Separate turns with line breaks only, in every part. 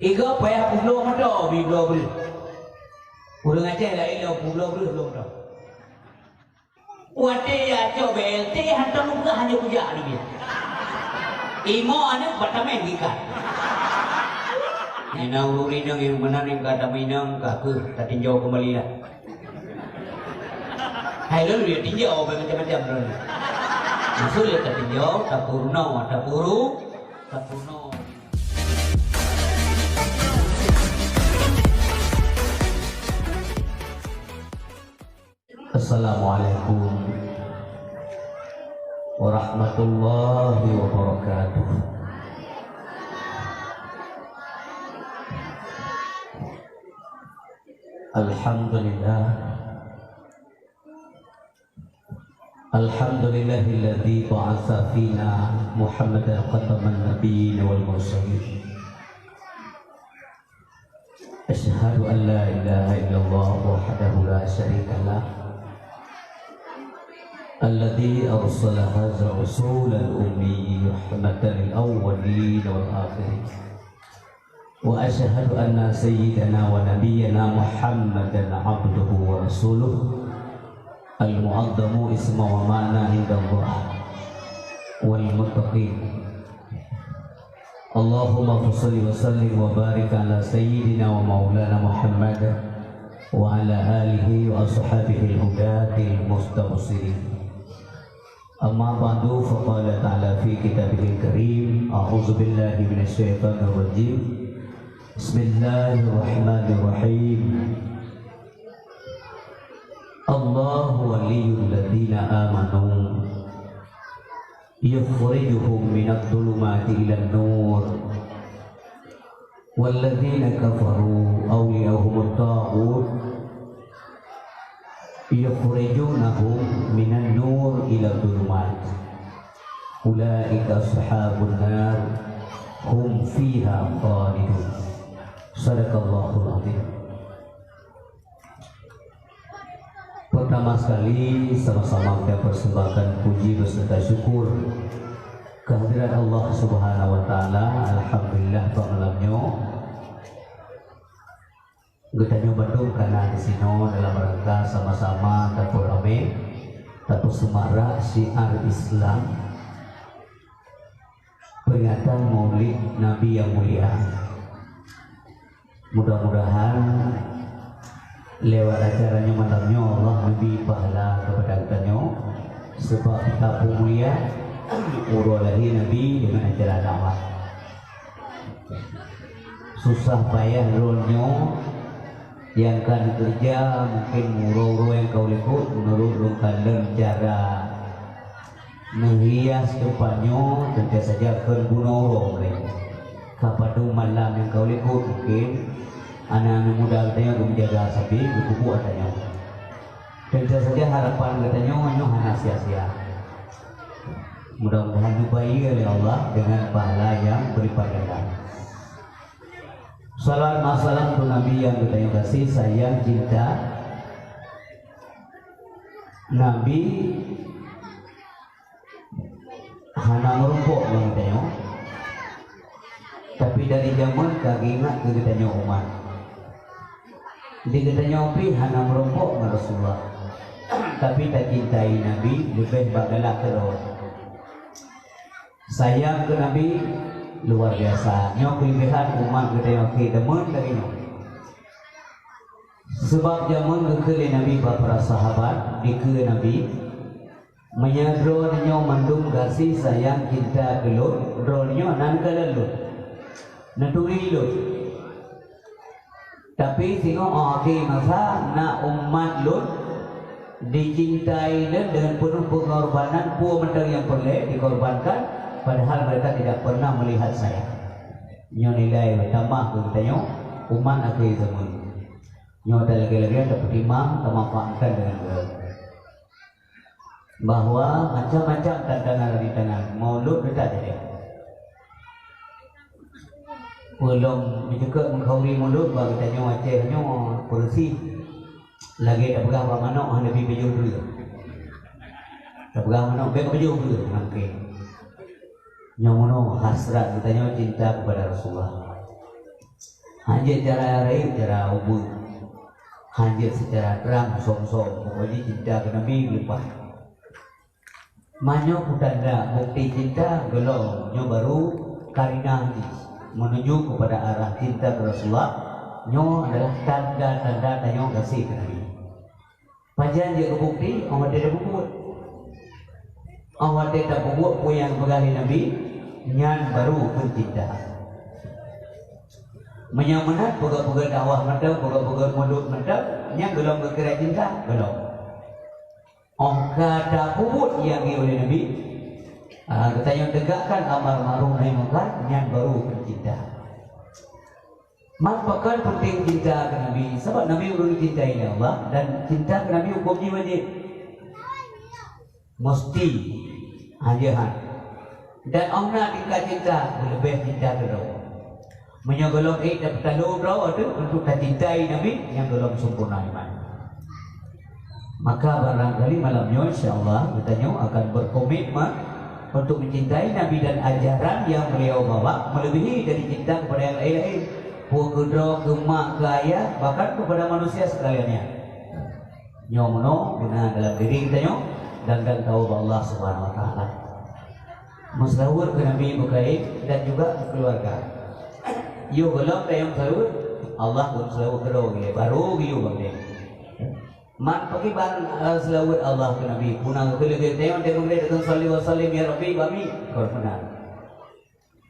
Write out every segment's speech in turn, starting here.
Iga payah pulau mata bigo beli. Urang aja lah ilo pulau beli belum dah. Wate ya coba te hantar muka hanya puja dia. Imo anak batamen gikat. Ina uri nang yang benar yang kata minang kaku tak tinjau kembali lah. Hai lo dia tinjau macam-macam dulu. Maksud dia tak tinjau tak purno tak puru tak purno. Assalamualaikum warahmatullahi wabarakatuh. Alhamdulillah. Alhamdulillahilladzi ba'atsa fina Muhammadan khataman nabiyyin wal mursalin. Asyhadu an la ilaha illallah wahdahu la syarika lah. Alladzi arsala hadza rasulan ummi rahmatan lil awwalin wal akhirin. Wa asyhadu anna sayyidana wa nabiyyana Muhammadan abduhu wa rasuluh al-mu'azzamu isma wa ma'na indallah wal muttaqin. Allahumma shalli wa sallim wa barik ala sayyidina wa maulana Muhammad wa ala alihi wa ashabihi al-hudatil mustabsirin. Amma ba'du, faqala ta'ala fi kitabihil karim, a'udzu billahi minasy syaithanir rajim. Bismillahirrahmanirrahim. Allahu waliyyul ladzina amanu yukhrijuhum minadh dhulumati ilan nur wal ladzina kafaru awliya'uhumut taghut yukhrijunahum minan nur ila dhulumat ulaika ashabun nar hum fiha khalidun. Sadaqallahul azim. Pertama sekali sama-sama kita persembahkan puji beserta syukur kehadirat Allah Subhanahu wa taala. Alhamdulillah malamnya kita bandung karena di sini dalam rangka sama-sama dapur rame dapur semarak syiar Islam peringatan Maulid Nabi yang mulia. Mudah-mudahan lewat acaranya malamnya Allah memberi pahala kepada kitanya, sebab kita mulia urut lagi Nabi dengan acara dakwah. Susah payah rolnya yang kan kerja mungkin muru-muru yang kau ikut menurut kalian cara menghias depannya tentu saja kerbuno orang kapadu malam yang kau ikut mungkin anak-anak muda katanya aku menjaga sapi berkuku katanya tentu saja harapan katanya hanya sia-sia. Mudah-mudahan dibayi oleh Allah dengan pahala yang berlipat ganda. Salam assalam tu Nabi yang katanya kasih sayang cinta Nabi hana merumpuk katanya, tapi dari zaman kagingat ke katanya umat di katanya opi hana merumpuk dengan Rasulullah, tapi tak cintai Nabi lebih bagalah terus sayang ke Nabi luar biasa. Nyo kelebihan umat katanya opi demen dari nyo sebab zaman ke Nabi para sahabat di ke Nabi menyadro nyo mandung kasih sayang cinta kelut ronyo nan kalalut naturi lut. Tapi tengok akhir masa nak umat Lut dicintai dengan penuh pengorbanan, pua mentang yang boleh dikorbankan, padahal mereka tidak pernah melihat saya. Nyo nilai bertambah katanya umat akhir zaman. Nyo ada lagi-lagi dapat imam termanfaatkan dengan berat. Bahwa macam-macam tantangan di tangan Maulud dekat dia. Belum dicekat mengkauli mulut bagi tanya wajahnya bersih lagi tak pegang apa mana lebih baju dulu tak pegang mana baju dulu mungkin nyamono hasrat katanya cinta kepada Rasulullah. hanya cara raib, cara ubun, hanya secara terang, som-som, pokoknya cinta ke Nabi lupa. Manyo kutanda bukti cinta gelong, nyo baru karina menuju kepada arah cinta ke Rasulullah. Nyo adalah tanda-tanda tanyo kasih ke Nabi. Pajan dia kebukti, awak tidak bubut. Awak tidak bubut pun yang begali Nabi, nyan baru bercinta. Menyamanat pegang-pegang dakwah mata, pegang-pegang mulut mata, nyan belum berkira cinta, belum. Kata bubut yang oleh Nabi, katanya tegakkan amar ma'ruf nahi munkar, nyan baru bercinta. Mampakan penting cinta ke Nabi, sebab Nabi udah dicintai Allah dan cinta ke Nabi hukumnya wajib, mesti hajahan. Dan Allah tingkat cinta lebih cinta ke Allah. Menyogolong dan bertalu berau itu untuk cintai Nabi yang belum sempurna iman. Maka barangkali malamnya insyaAllah kita akan berkomitmen untuk mencintai Nabi dan ajaran yang beliau bawa melebihi dari cinta kepada yang lain-lain. Kedua, kemak, ke ayah, bahkan kepada manusia sekaliannya. Nyomono guna dalam diri kita dan tahu bahwa Allah Subhanahu Wa Taala. Maslahur ke Nabi berkait dan juga keluarga. Yo belum tayang salur, Allah pun selalu kedua baru yo bang. Man pakai ban selawat Allah ke Nabi. Punang kelihatan tayang dia mengenai dengan salli wa sallim ya Rabbi kami korban.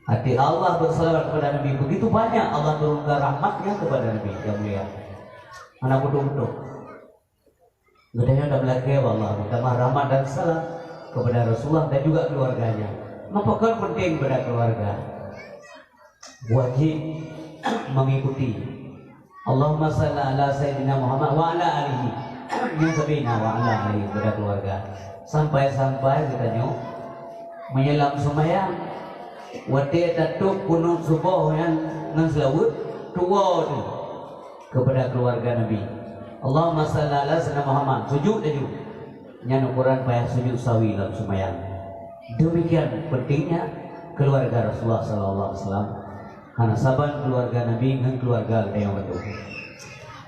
Hati Allah bersalawat kepada Nabi begitu banyak Allah turunkan rahmatnya kepada Nabi yang mulia. Anak butuh-butuh. Gedenya dah melaki Allah utama rahmat dan salam kepada Rasulullah dan juga keluarganya. Apakah penting pada keluarga? Wajib mengikuti. Allahumma salli ala sayyidina Muhammad wa ala alihi yang sabina wa ala alihi kepada keluarga. Sampai-sampai kita menyelam semayang. Wati tatuk kunut subuh yang ngeselawut tua tu kepada keluarga Nabi. Allahumma salli ala sayyidina Muhammad. Sujud daju. Yang ukuran payah sujud sawi dalam sembahyang. Demikian pentingnya keluarga Rasulullah sallallahu alaihi wasallam. Karena sahabat keluarga Nabi dengan keluarga yang betul.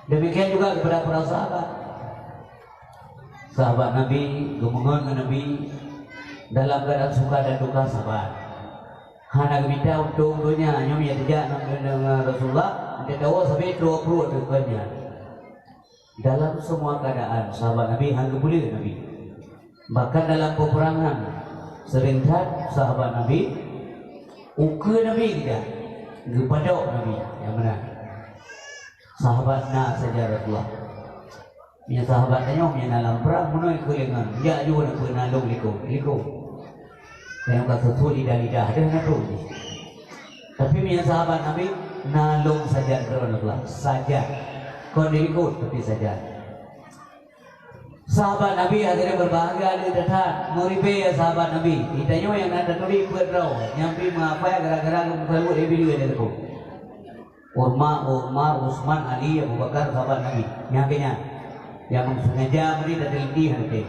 Demikian juga kepada para sahabat. Sahabat Nabi, gemungan Nabi dalam keadaan suka dan duka sahabat. Hana kita untuk dunia hanya dia tidak dengan Rasulullah dia tahu sampai 20 dekatnya. Dalam semua keadaan sahabat Nabi hanya boleh Nabi. Bahkan dalam peperangan serentak sahabat Nabi ukur Nabi tidak kepada Nabi yang mana sahabat nak saja Rasulullah. Punya sahabat tanya punya dalam perang menoi kelengan dia juga nak penalung liko. Yang kata tuli dan lidah ada ngaruh. Tapi minyak sahabat Nabi nalung saja kerana Allah saja. Kau diikut tapi saja. Sahabat Nabi akhirnya berbahagia di dekat meribe ya sahabat Nabi. Ditanya yang ada tuli berdraw nyampi mengapa ya gara-gara kalau dia video ada tu. Umar, Utsman, Ali, Abu Bakar sahabat Nabi. Nyampinya yang sengaja beri dan teliti nanti.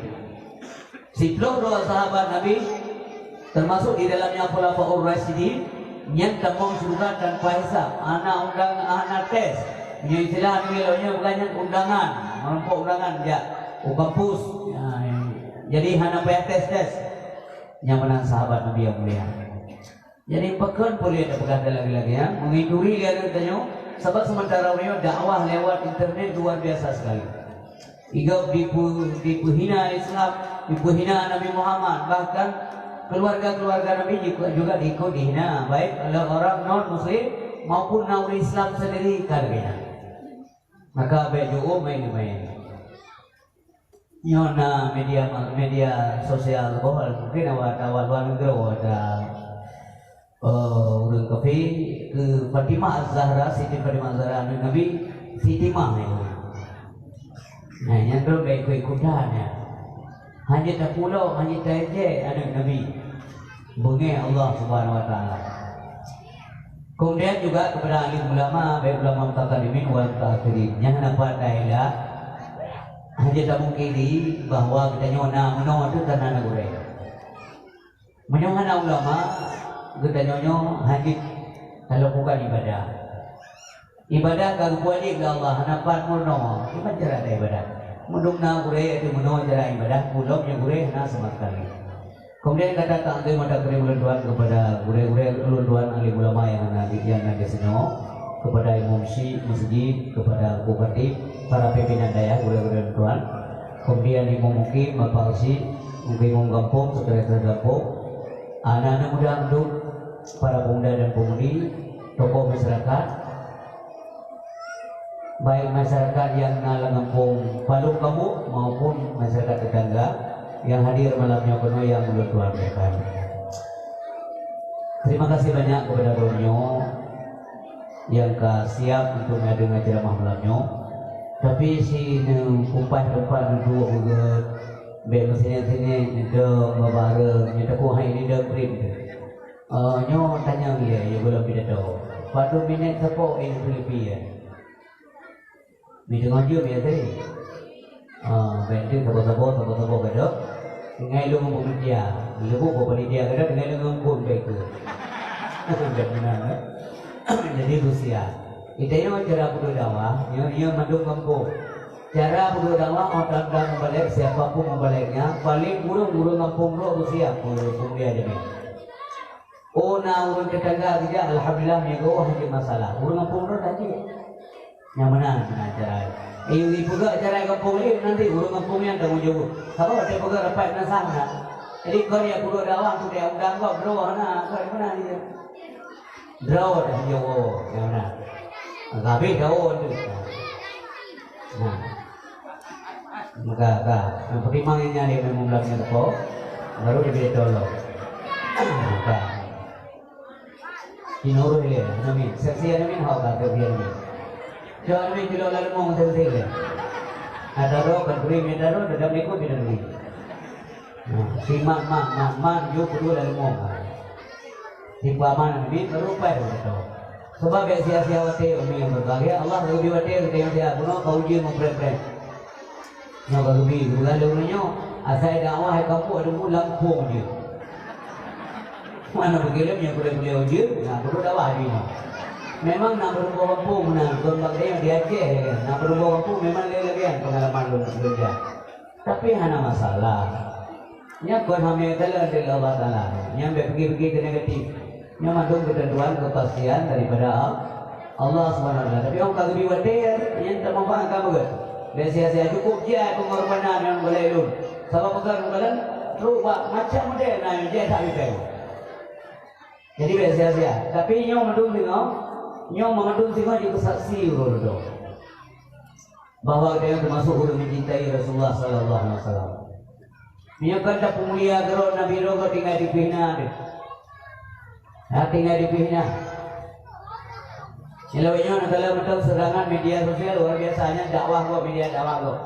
Siplo dua sahabat Nabi termasuk di dalamnya Khulafaur Rasyidin yang temong surga dan paisa anak undang anak tes punya istilah nilainya bukannya undangan menumpuk undangan ya kampus jadi hana payah tes yang menang sahabat Nabi yang mulia. Jadi pekan boleh ada berkata lagi ya mengiduri dia tanya sebab sementara ini dakwah lewat internet luar biasa sekali. Iga dipuhina Islam, dipuhina Nabi Muhammad, bahkan keluarga-keluarga Nabi juga diikut dihina, baik oleh orang non-muslim maupun non Islam sendiri kadang-kadang. Maka baju main-main. Nyona media sosial bohol mungkin awak luar negeri ada urang kafe ke Fatimah Az-Zahra, Siti Fatimah Az-Zahra Nabi Fatimah itu. Nah, yang tu ikut-ikutan ya. Hanya tak pulau, hanya tak je anak Nabi bunyi Allah Subhanahu Wa Taala. Kemudian juga kepada alim ulama, baik ulama mutaqaddimin wal mutakhirin yang dapat dailah hanya tak mungkiri bahawa kita nyona menawa itu tanah negara. Menyona ulama kita nyonyo hanya kalau bukan ibadah. Ibadah kang wajib da Allah hanapan murno. Iman cara da ibadah. Mundungna gure itu murno cara ibadah, pulom yang gure hana sama sekali. Kemudian kata tangga mata gure ulun kepada gure-gure ulun ahli ulama yang ada seno, kepada imam masjid, kepada bupati, para pimpinan daya gure-gure tuan. Kemudian imam mukim, bapak si, imam kampung, sekretariat kampung, anak-anak muda anduk, para pemuda dan pemudi, tokoh masyarakat, baik masyarakat yang ngalang kampung Palung Kamu maupun masyarakat tetangga yang hadir malamnya penuh yang mendoakan. Terima kasih banyak kepada Bronyo yang siap untuk mengadakan ceramah malamnya. Tapi si kumpai depan dua juga bel sini itu membara nyata kuah ini dah print. Nyo tanya dia, ya belum pidato. Pada minit sepo ini Filipina. Minit ngaji biasa ni. Bentuk tabo kadok. Ngai lu ngomong dia, lu buat dia kadok ngai lu ngomong baik tu. Benar. Jadi Rusia. Itu yang cara budu dakwah, yang mandung kampung. Cara budu dakwah orang dah membalik siapapun membaliknya, paling burung kampung lo Rusia, burung dia jadi. Oh, urun tetangga saja, alhamdulillah mego hanya masalah. Urun kampung lo tadi, yang mana cara? Ini juga cara kampung ini nanti urun kampungnya tanggung jawab. Kalau ada juga rapat nasana. Jadi kau yang budu dakwah tu dia undang kau bro, mana? Kau mana dia? Draw dah jauh, yang mana? Gabi jauh tu. Nah, maka pertimbangannya dia memang belakangnya tu, baru dia tolong. Maka, inoro dia, namin, seksi namin hawak tu dia namin. Jangan namin jual lalu mau terus ada roh berduri medaro, ada meko berduri. Si mak juga kedua lalu mau. Si paman namin berupai betul. Sebab sia-sia wate umi yang berbahagia Allah lebih wate kita yang dia puno kau uji memperempuan. Nyo lebih bukan dulunya asal dakwah kampung ada lampung je. Mana begitu yang boleh uji, nah perlu dakwah ni. Memang nak berubah kampung nak berbagi yang dia Aceh kan. Nak berubah kampung memang lelebihan pengalaman lu dia. Tapi hana masalah. Nya kau hamil dalam Allah Taala. Nya pergi ke negatif. Yang mandung ketentuan kepastian daripada Allah SWT. Tapi orang kagak biwatir, yang tak mampu angkat begitu. Biasa-biasa cukup dia pengorbanan yang boleh lun. Sebab bukan rubah macam dia nak dia tak bisa. Jadi biasa-biasa. Tapi yang mandung tengok juga saksi urut. Bahawa dia termasuk orang mencintai Rasulullah SAW. Dia kata pemulia gerot Nabi Roga tinggal di Pina dia. Tinggal di pihnya. Ilawanya kalau betul serangan media sosial luar biasanya dakwah kok media dakwah kok.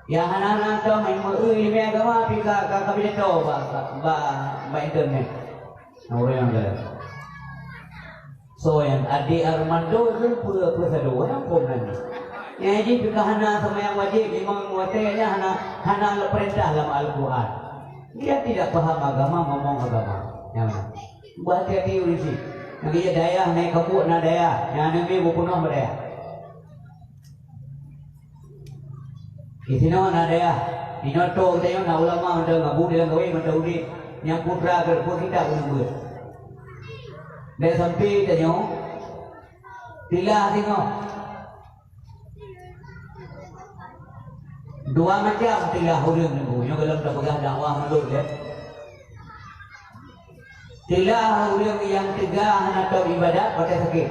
Yang anak-anak tu main ilmu agama pika kabinet tu ba internet. Orang yang so yang adik Armando itu pura satu orang pun nanti. Yang ini pika hana sama yang wajib memang muatnya hana perintah dalam Al-Quran. Dia tidak paham agama ngomong agama. Yang mana? Buat hati urisi. Yang dia daya naik kabut na daya. Yang nabi bukunuh berdaya. Isino na daya. Inoto tayo na ulama untuk ngabu dalam kawin untuk udi. Yang putra berpur kita pun buat. Dari sampai tayo. Tilah tengok. Dua macam tilah orang ni. Yang dalam tak pegang dakwah mulut dia. Tilah orang yang tegah atau ibadat pada sakit.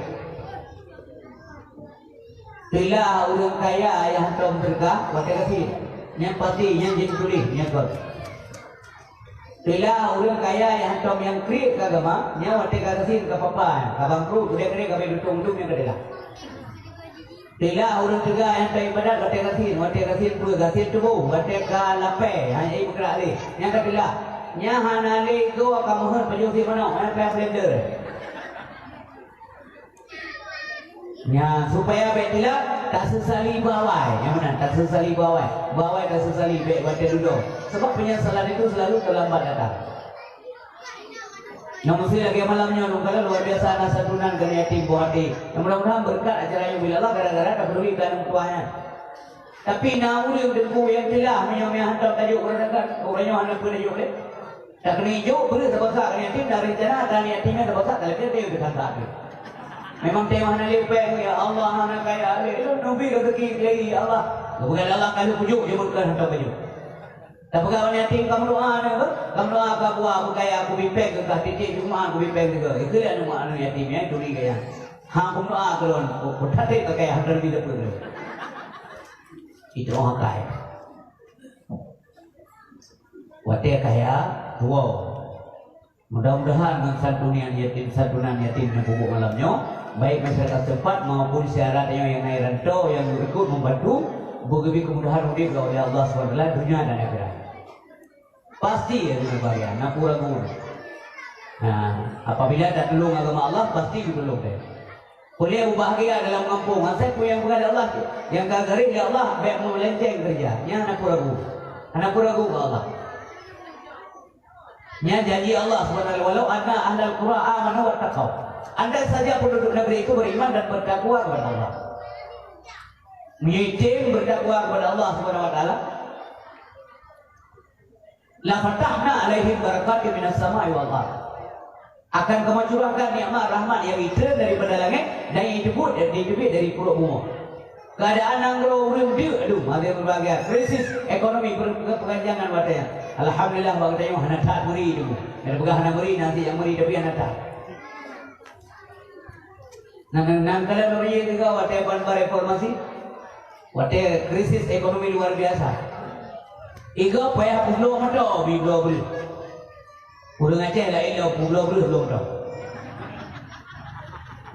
Tilah orang kaya yang atau berkah pada kasih. Yang pasti yang jadi tulis yang kau. Tilah orang kaya yang atau yang kiri agama, yang pada kasih ke papa, ke bangkrut, dia kiri ke betul yang kedua. Tilah orang tegah yang tak ibadat pada kasih pun kasih tubuh, pada kalapai hanya ibu kerali. Yang kedua. Nya hanali tu akan mohon penjual mana? Mana blender? Nya supaya betila tak sesali bawai. Yang mana? Tak sesali bawai. Bawai tak sesali bet baca dulu. Sebab penyesalan itu selalu terlambat datang. Yang mesti lagi malamnya kalau luar biasa anak santunan ke yatim buahati. Yang mudah-mudahan berkat acaranya bila Allah gara-gara tak peduli dan tuanya. Tapi nak uli dengku yang jelas yang hantar tajuk orang dekat orangnya hendak pun tajuk dia. Tak kena hijau boleh sebesar yatim dari rencana dan yatimnya sebesar kalau dia berkata. Memang tema nak lepeng ya Allah nak kaya le nabi rezeki lagi Allah. Bukan Allah kalau pujuk dia bukan hantar tajuk. Tapi kalau yatim kamu doa apa? Kamu doa apa buah aku kaya aku bipeng ke titik rumah aku bipeng juga. Itu yang nama anu yatimnya itu ni kaya. Kamu doa kalau aku tak ada kaya hantar di depan. Itu orang kaya. Wadah kaya dua. Mudah-mudahan dengan santunan yatim yang pupuk malamnya, baik masyarakat setempat maupun syarat yang naik rantau yang ikut membantu, begitu kemudahan hidup oleh Allah SWT dunia dan akhirat. Pasti ya dengan bahagia, nak ragu. Nah, apabila tak tolong agama Allah, pasti ditolong dia. Boleh bahagia dalam kampung. Saya pun yang bukan Allah, yang kagarin ya Allah, baik melenceng kerja. Yang nak ragu, ke Allah. Yang janji Allah SWT, walau anna ahlal qura amanu wa taqaw. Andai saja penduduk negeri itu beriman dan bertakwa kepada Allah. Menyitim bertakwa kepada Allah SWT. La fatahna alaihim barakatin minas sama'i wal ardh. Akan kamu curahkan nikmat rahmat yang turun daripada langit dan yang dijubit dari pulau bumi. Keadaan angro urang dia aduh ada berbagai krisis ekonomi berkepanjangan wadanya. Alhamdulillah bagainya hana tak beri dulu. Ada pegah hana beri nanti yang beri tapi hana tak. Nang kala lori juga wadai ban reformasi. Wadai krisis ekonomi luar biasa. Iga payah pulau mata bi global. Urang Aceh lain dah pulau belum dah.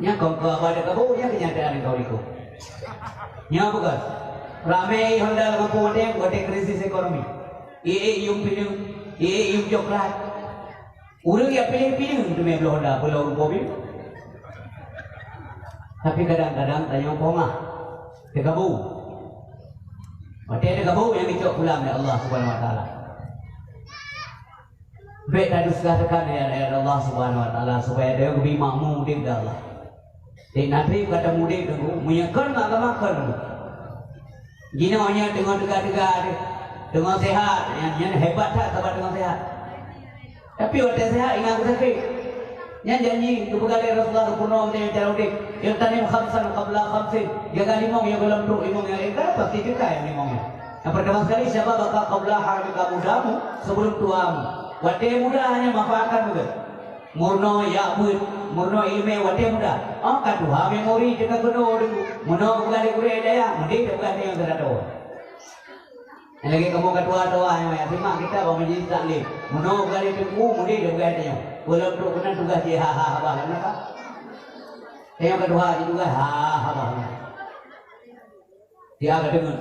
Nya kau pada kau nya kenyataan kau ikut. Nya bukan. Ramai hendak kampung ada krisis ekonomi. Yung pilih, yung coklat. Urang yang pilih untuk membeli hendak pulau mobil. Tapi kadang-kadang tanya pongah. Degabu. Mati degabu yang dicok pulang oleh Allah Subhanahu Wa Taala. Baik tadi sekatakan ya Allah Subhanahu Wa Taala supaya dia lebih makmur di Allah. Di nanti kata mudik dulu, menyakan agama kan. Jinanya dengan dekat-dekat, dengan sehat, yang hebat tak sebab dengan sehat. Tapi waktu sehat ingat sakit. Yang janji kepada Rasulullah Purno yang cara mudik, yang tadi khamsan qabla khamsin, jaga limau yang belum truk limau yang lain kan pasti juga yang limaunya. Yang pertama sekali siapa bakal qabla haramika mudamu sebelum tuamu. Waktu muda hanya manfaatkan juga. Murno yakbud, murno ilmu waktu muda. Oh kaduha memori juga kuno dulu. Murno bukan di kuliah daya, mudik bukan yang terada. Yang lagi kamu kedua doa yang ya simak kita bawa majlis taklim. Murno bukan di tunggu, mudik bukan daya. Belum tu kena tugas dia ha bah kenapa? Yang kedua juga ha bah. Dia ada dengar.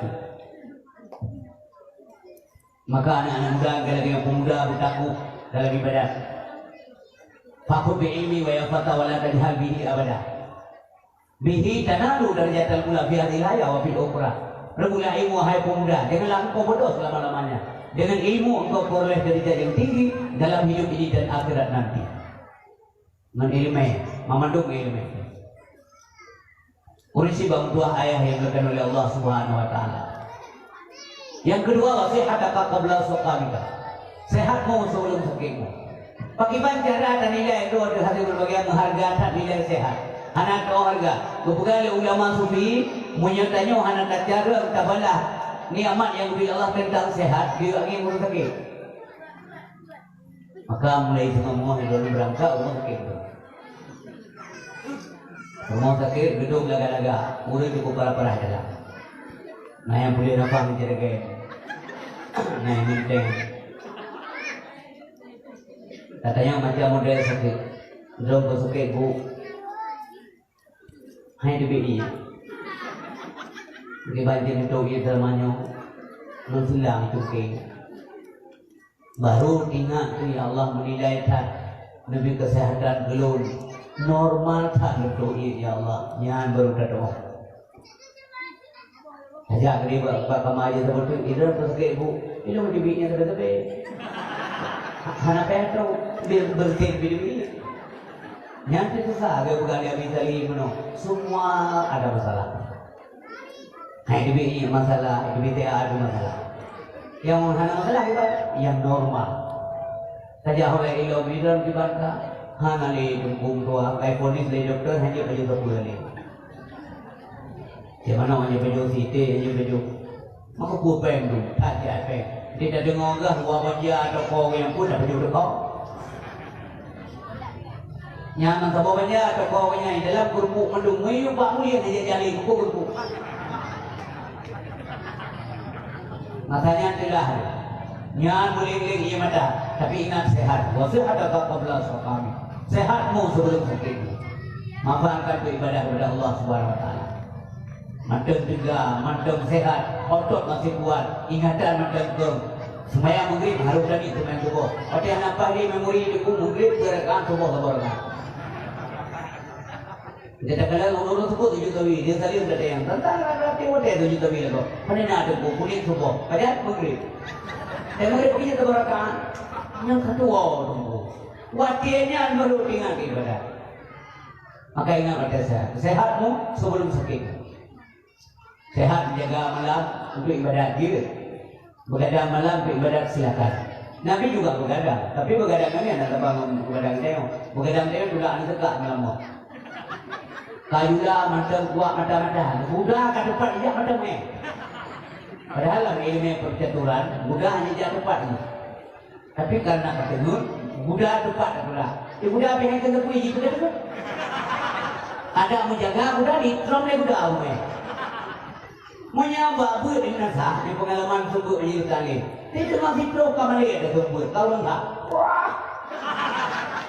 Maka anak-anak muda lagi yang pemuda bertakwa dalam ibadah. Fakut bi'ilmi wa yafata wa la tajhal bihi abada. Bihi tanalu darajatal ula fi hadhihi hayah wa fil ukhra. Rebulah ilmu wahai pemuda, janganlah engkau bodoh selama-lamanya. Dengan ilmu engkau peroleh derajat yang tinggi dalam hidup ini dan akhirat nanti. Dengan ilmu, memandung ilmu. Urisi bang tua ayah yang dilakukan oleh Allah Subhanahu Wa Taala. Yang kedua, wasihataka qabla suqamika. Sehatmu sebelum sakitmu. Bagaimana cara dan nilai itu ada hasil berbagai menghargai nilai sehat. Anak kau harga. Kebukaan ulama sufi menyertanya anak cara tabalah nikmat yang diberi Allah tentang sehat dia ingin urus sakit. Maka mulai semua hidup berangkat rumah sakit. Rumah sakit gedung laga-laga, urus cukup parah-parah dalam. Nah yang boleh nampak menjaga. Nah yang penting. Katanya macam model sakit. Drum sakit bu. Hai DBI. Di banjir itu ia termanyo mensulang cukai. Baru ingat tu ya Allah menilai tak demi kesehatan gelun normal tak betul ya Allah. Nyan baru berdoa. Ajak ni bapak kemaja seperti itu sakit bu. Itu DBI nya terdekat. Hana petro berhenti DBI. Nyata susah agak bukan dia bisa lihat semua ada masalah. Hidup ini masalah, hidup itu ada masalah. Yang mana masalah kita yang normal. Saja orang ilo bidan di bangka, hana le kumpul tua, kayak polis le dokter hanya baju terbulan le. Siapa nama hanya baju site, hanya baju. Maka kupeng tu, tak ada peng. Dia dah dengar lah, wabah dia atau kau yang pun dah baju dekau. Nyaman sababnya atau kawanya dalam kurupuk mendung mayu pak mulia dia jali kurupuk. Masanya tidak. Nyan boleh ia mata, tapi ingat sehat. Wa sehat agak qabla kami. Sehatmu sebelum sakit. Maafkan tu ibadah kepada Allah Subhanahu Wa Taala. Macam juga, macam sehat, otot masih kuat, ingatan macam tu. Semaya maghrib harus lagi semayan subuh. Otak apa ni memori itu maghrib gerakan subuh lebaran. Dia tak kala urut sebut 7 tawi dia salin dah yang tentang berarti hotel 7 tawi lagu. Mana nak ada kulit subuh. Pada maghrib. Maghrib pergi ke berakan. Yang kedua tunggu. Watinya baru tinggal ibadah. Maka ingat pada saya, sehatmu sebelum sakit. Sehat menjaga malam untuk ibadah dia. Begadang malam untuk ibadah silakan. Nabi juga begadang, tapi begadang ini adalah bangun begadang dia. Begadang dia juga anak tegak malam. Kayulah macam kuat mata-mata, mudah ke depan dia macam ni. Padahal dalam ilmu percaturan, mudah hanya dia tepat ni. Tapi karena ketenun, mudah tepat pula. Dia mudah pengen kena puji juga tu. Ada menjaga mudah di trom dia mudah umai. Menyabak buat di nasa, di pengalaman sumber ni sekali. Dia cuma fitro kamali ada sumber, tahu enggak? Wah,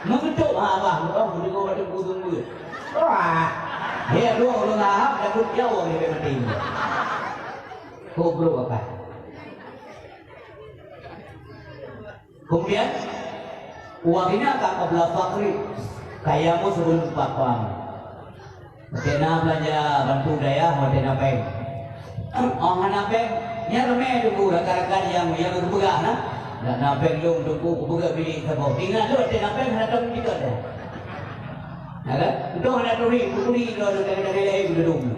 mengetuk abah, kau boleh kau baca buku sumber. Wah. Dia dua orang lahap dah pun jauh ni mati. Kubro apa? Kemudian uang ini akan qabla fakri. Kayamu sebelum pakam. Kena belanja bantu daya, kena peng. Orang nak peng, nya ramai dulu rakan-rakan yang berpegang nah. Nak napeng lu untuk berpegang beli sebab. Tinggal lu kena peng datang kita dah. Ada, itu ada turi itu ada lagi belum.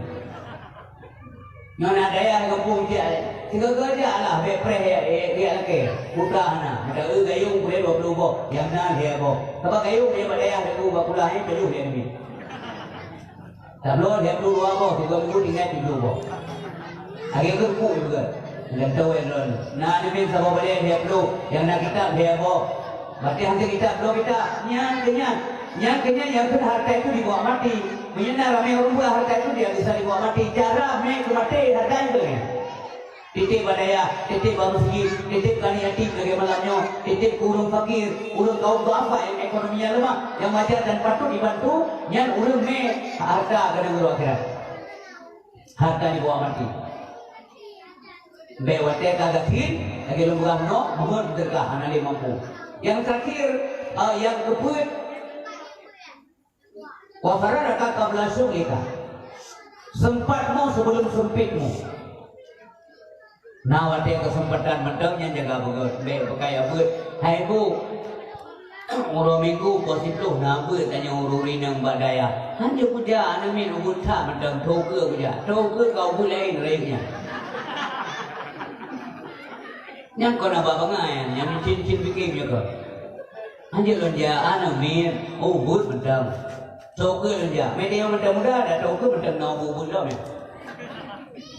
Yang ada yang kampung dia, tiga kerja lah, bepre dia lagi, mudah na. Ada gayung boleh 20 bo, yang na dia bo. Tapi gayung dia pada yang ada dua pula ini perlu dia ni. Tablo dia perlu 2 bo, 3 minggu tinggal 7 bo. Lagi kerku juga, yang tahu yang lain. Nah ni sebab boleh dia perlu, yang nak kitab dia bo. Berarti hantar kitab belum kita, nyan. Yang kena yang harta itu dibawa mati. Menyana ramai orang buat harta itu dia bisa dibawa mati. Cara mereka mati harta itu ni. Titip badaya, titip baru segi, titip kani yatim lagi malamnya, titip urung fakir, urung kaum apa yang ekonominya lemah, yang wajar dan patut dibantu, yang urung me harta kena guru akhirat. Harta dibawa mati. Bewate kagatin, lagi lembah no, mohon berkah anali mampu. Yang terakhir, yang keput. Wafaradaka qabla syughlika. Sempatmu sebelum sempitmu. Nah, ada kesempatan mentang yang jaga begut, pakai abut. Hai bu, urut minggu positif nak abut tanya ururin yang badaya. Hanya puja anamin ubut tak mentang toke puja. Toke kau boleh lainnya. Yang kau nak bangai, yang cincin bikin juga. Hanya lonja anamin ubut mentang. Toke saja. Media muda-muda ada toke macam nak bubur dah ni.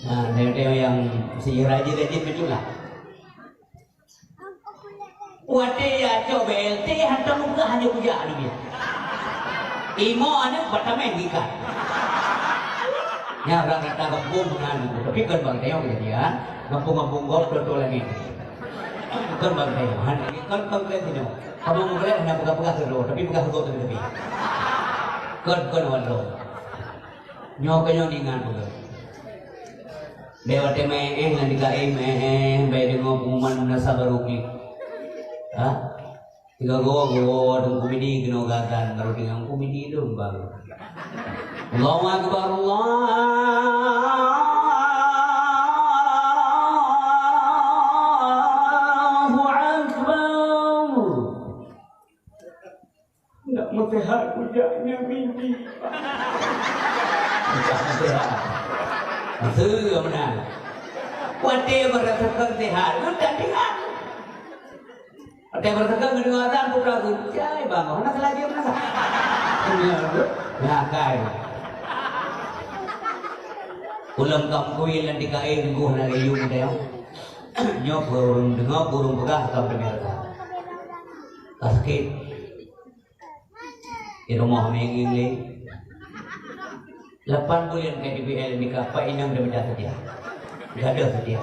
Nah, dia yang si rajin betul lah. Wate ya coba LT hantar muka hanya puja ni. Imo anak batamen gikat. Ya orang kata kampung dengan tapi kan bang teo dia kampung-kampung gol betul lagi. Kan bang teo kan bang teo. Kamu mungkin hendak buka-buka terus tapi buka terus tapi. Kan walo. Nyokanyo dengan betul. Dewa teme nanti kae bayi dengan pengumuman nasa baru ni. Ah, tiga gua dan komedi kena gatan baru dengan komedi itu baru. Allahu Akbar Allahu Akbar. Tidak melihat wajahnya. Maksudnya mana? Whatever berkata sehat, sudah sehat. Whatever berkata ngedengatan putra tu, jai bang, mana selagi mana? Nah kaya. Ulang kamkuil yang dikain guh na iyong dia. Nyo burung dengar burung pegah kam demerka. Sakit. Di rumah mengingli. 8 bulan ke DBL nikah Pak Inang dah berdah setia. Gada setia.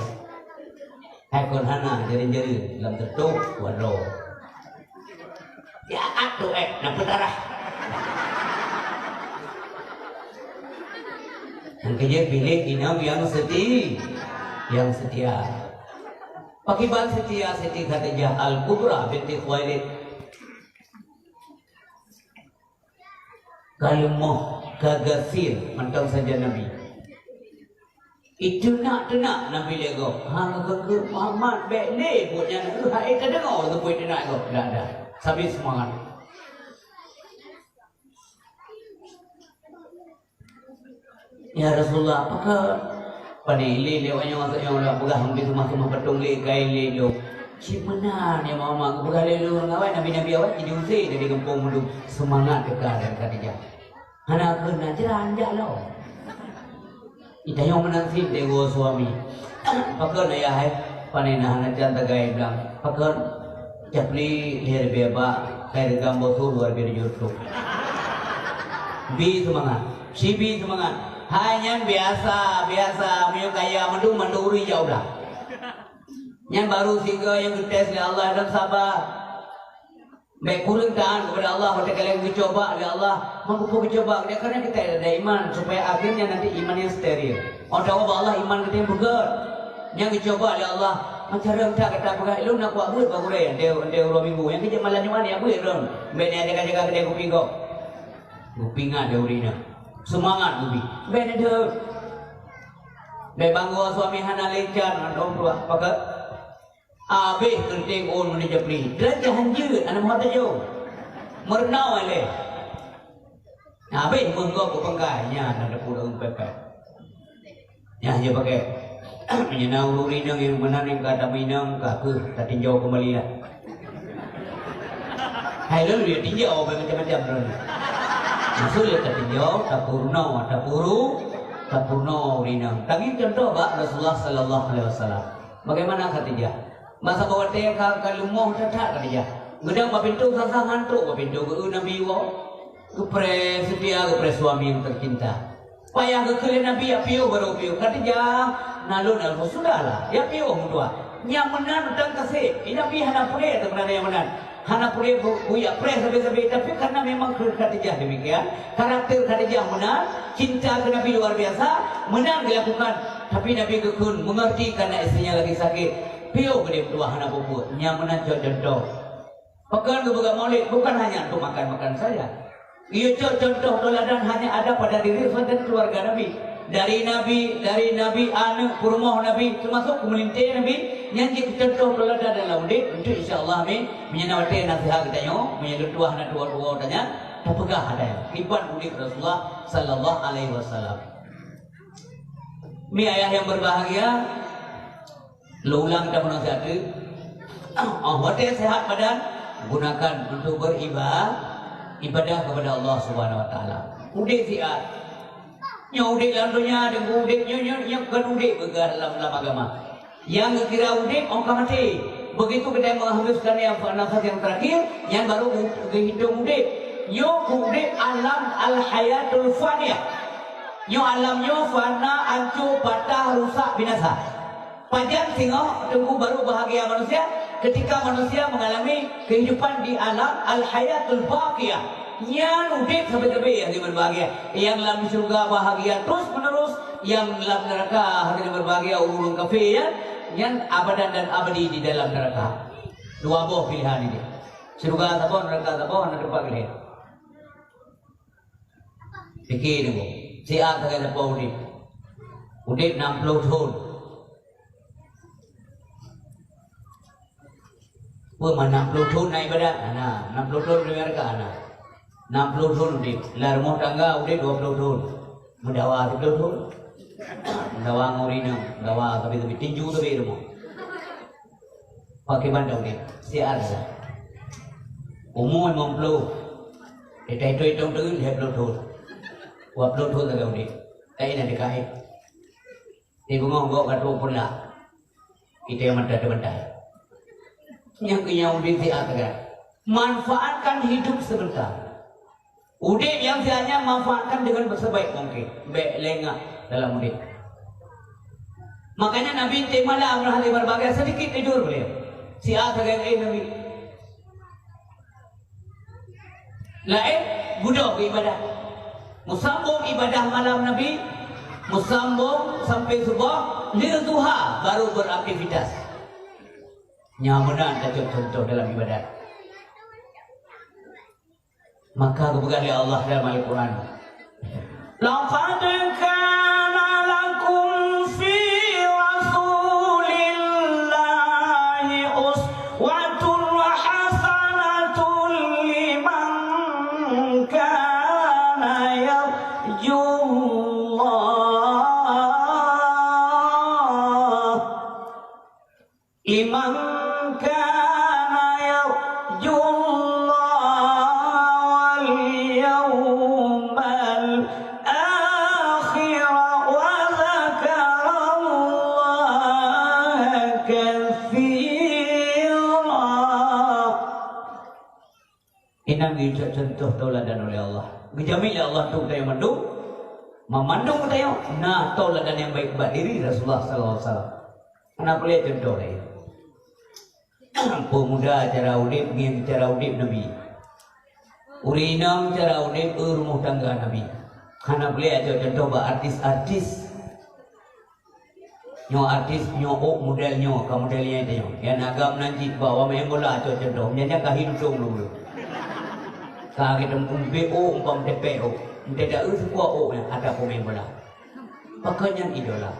Hai kon hana jari-jari dalam tertuk wadro. Ya atuh nak berdarah. Yang kerja pilih Inam yang setia. Pakiban setia Siti Khadijah Al-Kubra binti Khuwailid. Kalimah kagasir mantau saja Nabi. Itu nak Nabi lego. Hang ke Muhammad bekle buatnya hai tak dengar tu poin nak go. Dah ada. Sambil semangat. Ya Rasulullah, apakah panili lewatnya masuk yang orang pegah hampir semua petung le kain le lo. Cimana ni mama pegah le lo ngawai nabi awak jadi usai dari kampung mulu semangat dekat dan Khadijah. Anak kena jalan lo. Ita yang menanti dewa suami. Pakar ayah hai panina anak jantan gaya bilang. Pakar japli lihat beba kayak gambar tu luar biasa juruk. Bi semangat, si bi semangat. Hanya biasa, punya kaya manduri jauh dah. Yang baru singgah yang dites oleh Allah dan sabar. Baik kurang tahan kepada Allah, pada kalian mencoba oleh Allah, mampu mencoba karena kita ada iman supaya akhirnya nanti iman yang steril. Orang Allah iman kita yang begar. Yang dicoba oleh Allah, macam orang tak kata pegang, lu nak buat buat bagus deh. Dia orang minggu yang kerja malam cuma ni apa ya orang? Baik ni ada jaga kedai kopi kau. Kopi ngah dia urina. Semangat ubi. Ben ada. Ben bangga suami hana lecan orang tua. Pakai. Habis kenting on mana japri. Derajat hanjut anak muat aja. Merenau ale. Habis mengkau ke pengkainya ada pulang pepe. Ya dia pakai. Menyenau urina yang mana yang kata minang kaku tak tinjau kembali lah. Hai lalu dia tinjau macam-macam orang. Maksudnya tak tinjau, tak purno urinam. Tapi contoh Rasulullah Sallallahu Alaihi Wasallam. Bagaimana Khadijah? Masa bawa teh kalau mau tak Khadijah. Gedang pintu sasang hantu pintu ke Nabi wa. Ke setia ke suami yang tercinta. Payah ke kalian Nabi ya piu baru piu. Khadijah nalun sudahlah. Ya piu mudua. Yang menan dan kasih. Ini Nabi hana pulih atau mana yang menan? Hana pulih buya pres sampai tapi karena memang Khadijah demikian. Karakter Khadijah benar, cinta ke Nabi luar biasa, benar dilakukan. Tapi Nabi kekun mengerti karena istrinya lagi sakit. Piu ke dia berdua hana buku. Yang benar contoh. Pekan ke buka maulid bukan hanya untuk makan saja. Ia contoh teladan hanya ada pada diri dan keluarga Nabi. Dari Nabi anak kurmah Nabi termasuk kemelintir Nabi yang kita contoh teladan dalam udik untuk insyaAllah kami menyenawati nasihat kita nyo menyedut dua anak dua tanya terpegah ada iban udik Rasulullah Sallallahu Alaihi Wasallam. Mi ayah yang berbahagia lo ulang kita menasihat hotel sehat badan gunakan untuk ibadah kepada Allah Subhanahu Wa Taala. Udik siat udik lantunya dengan udik bukan udik begar dalam agama. Yang kira udik orang mati. Begitu kita menghabiskan yang nafas yang terakhir, yang baru hidup udik. Udik alam al-hayatul faniyah. Alamnya fana, hancur, patah, rusak, binasa. Panjang tengok tunggu baru bahagia manusia ketika manusia mengalami kehidupan di alam al-hayatul baqiyah. Yang udik sampai yang berbahagia, yang dalam surga bahagia terus menerus, yang dalam neraka hati berbahagia urung kafir, yang abadan dan abadi di dalam neraka. Dua buah pilihan ini. Surga apa neraka apa nak dapat pilih. Fikir ni bu. Siap tak ada apa udik 60 tahun. Mana 60 tahun naik badan, 60 tahun di neraka 60 tahun udik, lah rumah tangga udik 20 tahun. mendawa betul. Mendawa ngorina, mendawa tapi tinju tapi itu mau. Pakai bandau ni, siar lah. Umum mempelu. Itu tu lihat betul. Wah betul tak kau ni. Tapi nanti kait. Ibu ngomong kata pun lah. Itu yang ada benda. Yang kenyang binti atakan. Manfaatkan hidup sebentar. Udip yang sebenarnya manfaatkan dengan sebaik mungkin. Baik lengah dalam udip. Makanya Nabi malam hal berbagai sedikit tidur beliau. Si atakan Nabi. Lain budak ibadah. Musambung ibadah malam Nabi. Musambung sampai subuh. Lil duha baru beraktivitas. Nyamunan dan contoh dalam ibadat. Maka kebetulan oleh Allah dalam Al-Quran. Laqad kana lakum fi rasulillahi uswatun hasanatun liman kana yarjullah liman kana yarjullaha wal yawmal akhir wa dzakarallaha katsira. Ini contoh tauladan oleh Allah. Gejamin ya Allah tu yang mandung, memandung tayo. Nah tauladan yang baik buat diri Rasulullah sallallahu alaihi wasallam. Kenapa lihat contoh dia? Pemuda cara udip, ngin cara udip Nabi. Urinang cara udip rumah tangga Nabi. Karena boleh aja contoh bah artis-artis. Nyo artis nyo model nyo, ka modelnya itu nyo. Yang agam nanti bawa main bola aja contoh. Nyanya kahidung dulu. Kah kita BO umpam TPO. Tidak semua O yang ada pemain bola. Pakaian idola.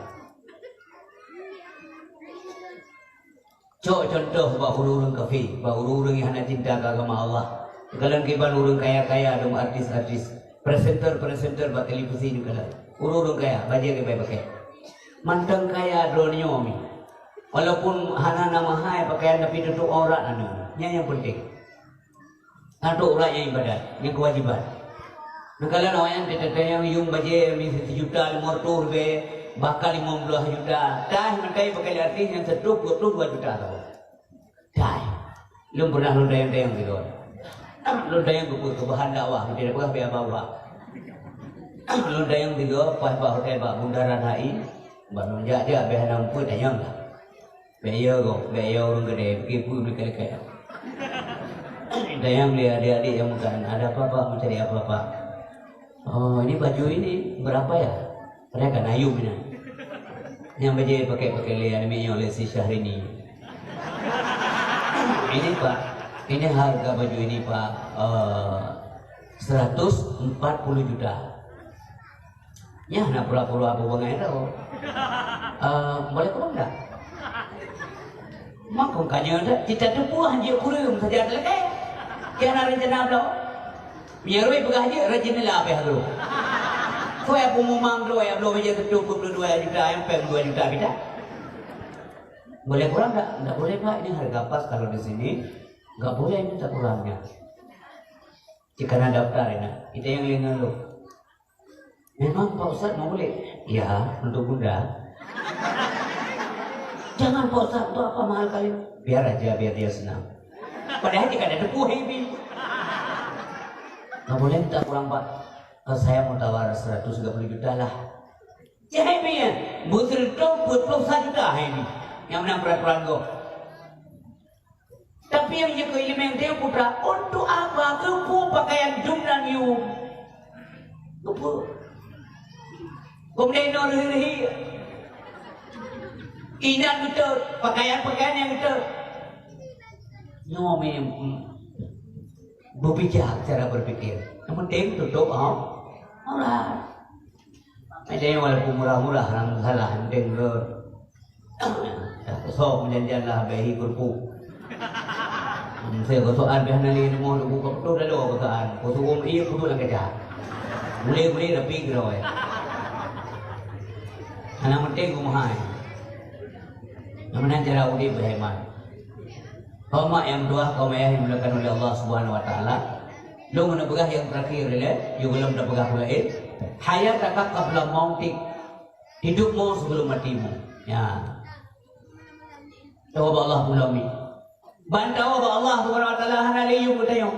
Contoh bah urang kafe, bah urang yang hanya cinta agama Allah. Kalau kiban urang kaya-kaya dong artis-artis, presenter bah televisi juga lah. Urang kaya, baju ke pakai. Mantang kaya dronyo mi. Walaupun hana nama hai pakaian tapi tutup aurat anu. Yang penting. Tutup aurat yang ibadat, yang kewajiban. Kalau orang yang tetap yung baju mi 1 juta 500 be bakal 50 juta. Dah mentai pakai artis yang 22 juta tahu. Dah. Belum pernah lu dayang gitu. Lu dayang ke bahan dakwah, tidak pernah biar bawa. Lu dayang gitu pas hotel bah bundaran HI, baru jaja biar nampu dayang lah. Biar orang gede, kipu berkali-kali. Dayang dia adik yang bukan ada apa-apa mencari apa-apa. Oh ini baju ini berapa ya? Mereka nayum ini. Yang baju pakai lian ini oleh si Syahrini. Ini Pak, ini harga baju ini Pak 140 juta. Ya, nak pura-pura apa bang itu? Boleh kau enggak? Mak kau kanya ada, kita tu buah je kurang saja ada lagi. Kian ada rencana apa? Biarui pegah je rencana lah apa tu? Kau yang pemumang tu, yang belum aja ketuk 22 juta, yang 2 juta kita. Boleh kurang enggak? Enggak boleh Pak, ini harga pas kalau di sini. Enggak boleh minta kurangnya. Jika ada daftar ini, kita yang lengan lu. Memang Pak Ustaz mau boleh? Ya, untuk bunda. Jangan Pak Ustaz, itu apa mahal kali? Biar aja, biar dia senang. Padahal jika ada debu heavy. Enggak boleh minta kurang Pak. Saya mau tawar 130 juta lah. Ya heavy ya, butir itu 21 juta heavy. Yang menang peraturan kau. Tapi yang jaga ilmu dia putra, untuk apa? Kepu pakaian jumlah you. Kepu. Kemudian orang ini. Ingat betul, pakaian yang betul. Nyomi berpijak cara berpikir. Yang penting tutup orang. Ada yang walaupun murah-murah orang salah, yang penting so menjanjilah bayi kurpu. Saya kosokan biar nali mau buka betul dah lo kosokan. Kosong iya betul lah kerja. Boleh tapi keroi. Anak penting kumahai. Namanya cara udi berhemat. Kaum yang dua kaum yang dimuliakan oleh Allah Subhanahu Wa Taala. Lu mana begah yang terakhir le, you belum dah begah lain. Hayat tak qabla mautik. Hidupmu sebelum matimu. Ya. Tahu Allah bulami. Bantawa Allah Subhanahu Wa Taala hana leyu kutayo.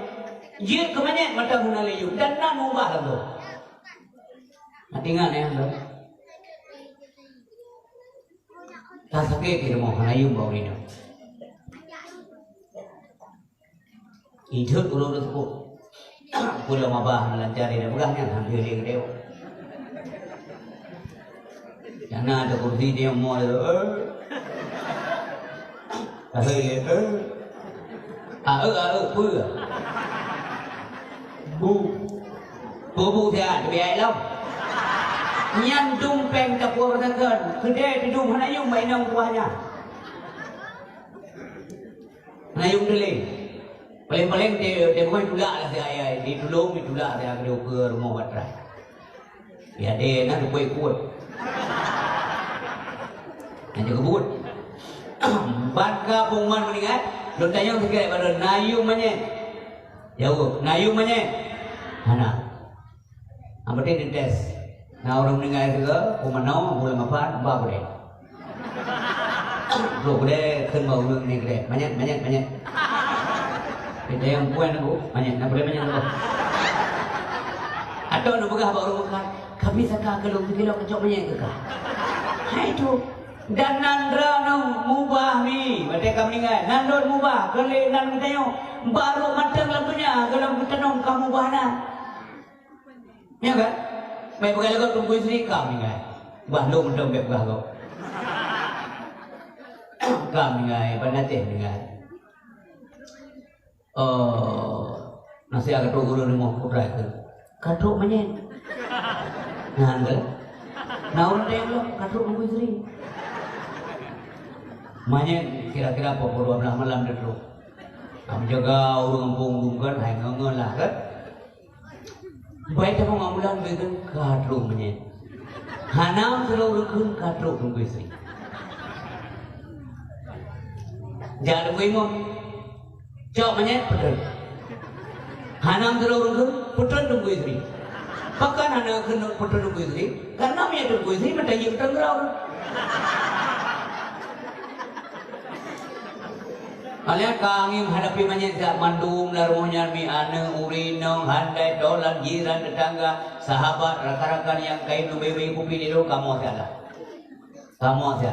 Jir kemana mata hana leyu dan nan ubah tu. Tinggal ya tu. Tak sakit dia mau hana leyu bau ni. Hidup dulu tu. Pulau mabah lancar dia begahnya hampir dia kedeu. Jangan ada kursi dia mau tu. Hơi bu thì bị ai lắm nhân dung pen tập qua thân gần cứ để thì dung hãy dùng mấy năm qua nha hãy dùng đi lên paling dia bukan tula lah saya di dulu di tula saya kedua ke rumah batrai ya dia nak kuat nanti kebut Baka pungman meningkat, lu tanya sekali pada nayu mana, jauh nayu mana, mana, apa dia tes, nah orang meninggal juga, pungmanau boleh apa, apa boleh, lu boleh kenal orang ni boleh, banyak, kita yang puan aku, banyak, nak boleh banyak tu, atau nak begah baru makan, kami sakar kalau kita kecok banyak ke kah, hai tu. Dan nandra nang mubah mi, mereka meninggal. Nandor mubah, kalau nan kita yo baru matang lampunya, kalau kita nong kamu bahana, ya kan? Mai begal kau tunggu istri kamu meninggal, bah lu mendong begal kau, kamu meninggal, banate meninggal. Nasi agak tu guru ni mau putra itu, katruk menyen, nandor, naur dia lo katruk tunggu istri. Manya kira-kira pukul 12 malam dulu. Kami jaga orang kampung kan, hai ngeng lah kan. Baik apa ngamulan begitu kadru manya. Hanam terlalu rukun kadru tunggu istri. Jangan kuimu. Cok manya betul. Hanam terlalu rukun betul tunggu istri. Pakan hanam kena betul tunggu istri. Karena manya tunggu istri mata yang tenggelam. Kalian kami menghadapi banyak mandum laruhnya mi ane urinong handai dolan jiran tetangga sahabat rakan-rakan yang kain bewe kopi dulu kamu saja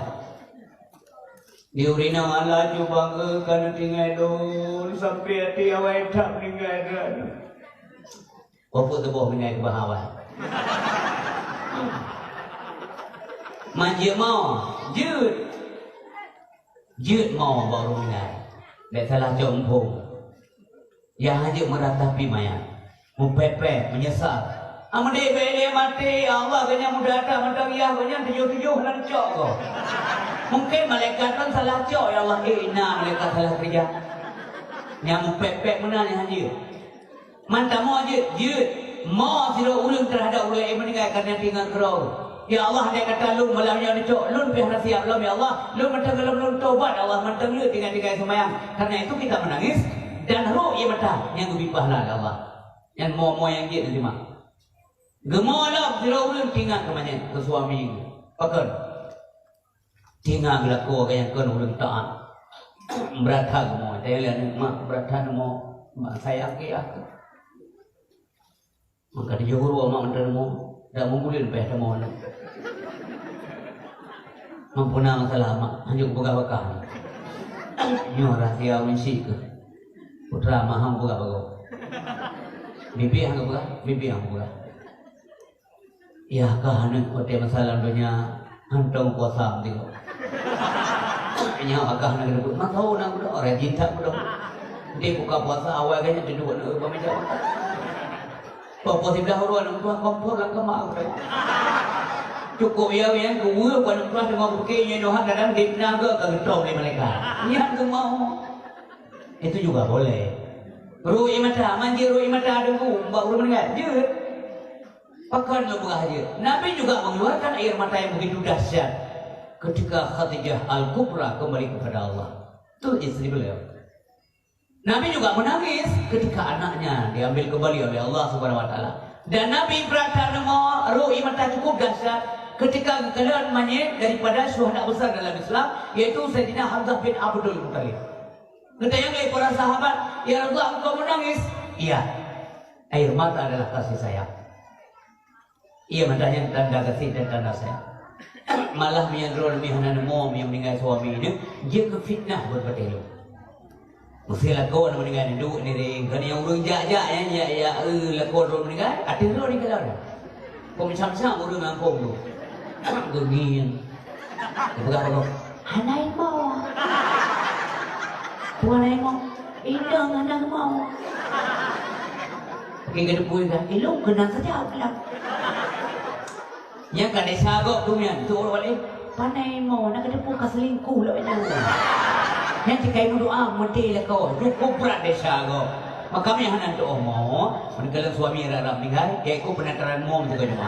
di urinong Allah coba ke kan tinggal dulu sampai hati awak tak meninggal Bapak tebuh meninggal ke bahawa manja mau jut mau baru meninggal. Tidak salah jompong yang hanya meratapi mayat mupepek menyesal amade bele mati Allah kena mudah datang mentang ya kena tujuh dan cok kau mungkin malaikat kan salah cok ya Allah inna malaikat salah kerja yang mupepek mana yang hanya mantap mau jut mau tidak ulung terhadap ulai meninggal karena tinggal kerau. Ya Allah dia kata lu malam yang dicok lu lebih siap lu ya Allah lu mentang lu taubat Allah mentang lu dengan semayang karena itu kita menangis dan roh ia mata yang lebih pahala ya Allah yang mau yang dia terima gemolak sira ulun tinggal kemana ke suami pakan tinggal gelaku yang kan ulun taat beratha gemo saya lihat mak beratha mau saya ke aku maka dia juru mak mentang mau dah mungulin peh mau Mampuna masalah mak hanyuk buka-buka. Nyo rahasia mensik ke. Putra maham buka-buka. Bibi hang buka, bibi hang buka. Ya kahanan kote masalah dunia hantong kuasa tengok. Nyo agak nak debut mak tahu nak budak orang cinta budak. Dia buka puasa awal kayaknya duduk nak bermeja. Papa si dah ruan tua kompor lang kemak budak. Cukup ya yang kedua pada kelas dengan bukenya dohan kadang dipnaga ke getong di mereka. Yang mau itu juga boleh. Rui mata manjir rui mata dulu mbak urut mendengar jut. Pakan lo hadir. Nabi juga mengeluarkan air mata yang begitu dahsyat ketika Khadijah Al-Kubra kembali kepada Allah. Itu istri beliau. Nabi juga menangis ketika anaknya diambil kembali oleh Allah Subhanahu wa taala. Dan Nabi berada dengan ruh mata cukup dahsyat ketika kalian menyet daripada syuhada besar dalam Islam, yaitu Sayyidina Hamzah bin Abdul Muttalib. Ketanya oleh para sahabat, "Ya Rasulullah, engkau menangis?" Iya. Air mata adalah kasih sayang. Ia matanya tanda kasih dan tanda sayang. Malah menyandrol mihanan mom yang meninggal suaminya, dia kefitnah buat bertelu. Mesti lakon meninggal duduk ni ring, kan yang urang jak-jak ya lakon orang meninggal, ada lo ni kalau. Kau macam-macam urang ngangkong tu. Gengin. Bukan apa. Hanai mau. Tuan mau. Indang anak mau. Kita depan kan, elok kena saja kelam. Yang kan desagok dunia tu orang balik. Panai mau nak depan kaselingkuh lah benar. Yang cikai doa mati lah kau, cukup berat desagok. Maka kami hanya doa mau, menikah suami rara meninggal, kayak aku penataran mau juga cuma.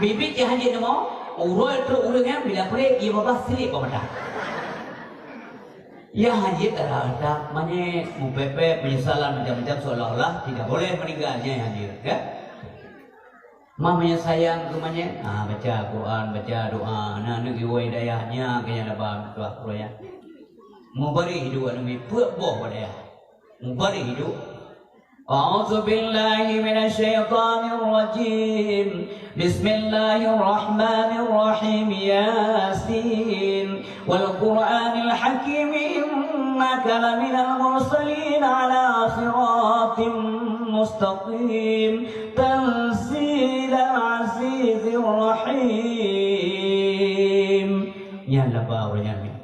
Bibit yang hanya mau, urut tu urutnya bila pergi ia babas silip pemerintah. Ya haji terhadap mana mupepet penyesalan macam-macam seolah-olah tidak boleh meninggalnya yang hadir, kan? Mamanya sayang ke mana? Baca Quran, baca doa, nak iwai dayahnya kaya lebam tuah proya. Mubari hidup anu puak boh pada. Mubari hidup. A'udzu billahi minasyaitonir rajim. Bismillahirrahmanirrahim. Yasin. Wal Qur'anil Hakim. Innaka laminal mursalin ala siratim mustaqim. Tanzilal azizir rahim. Yang lebah orangnya.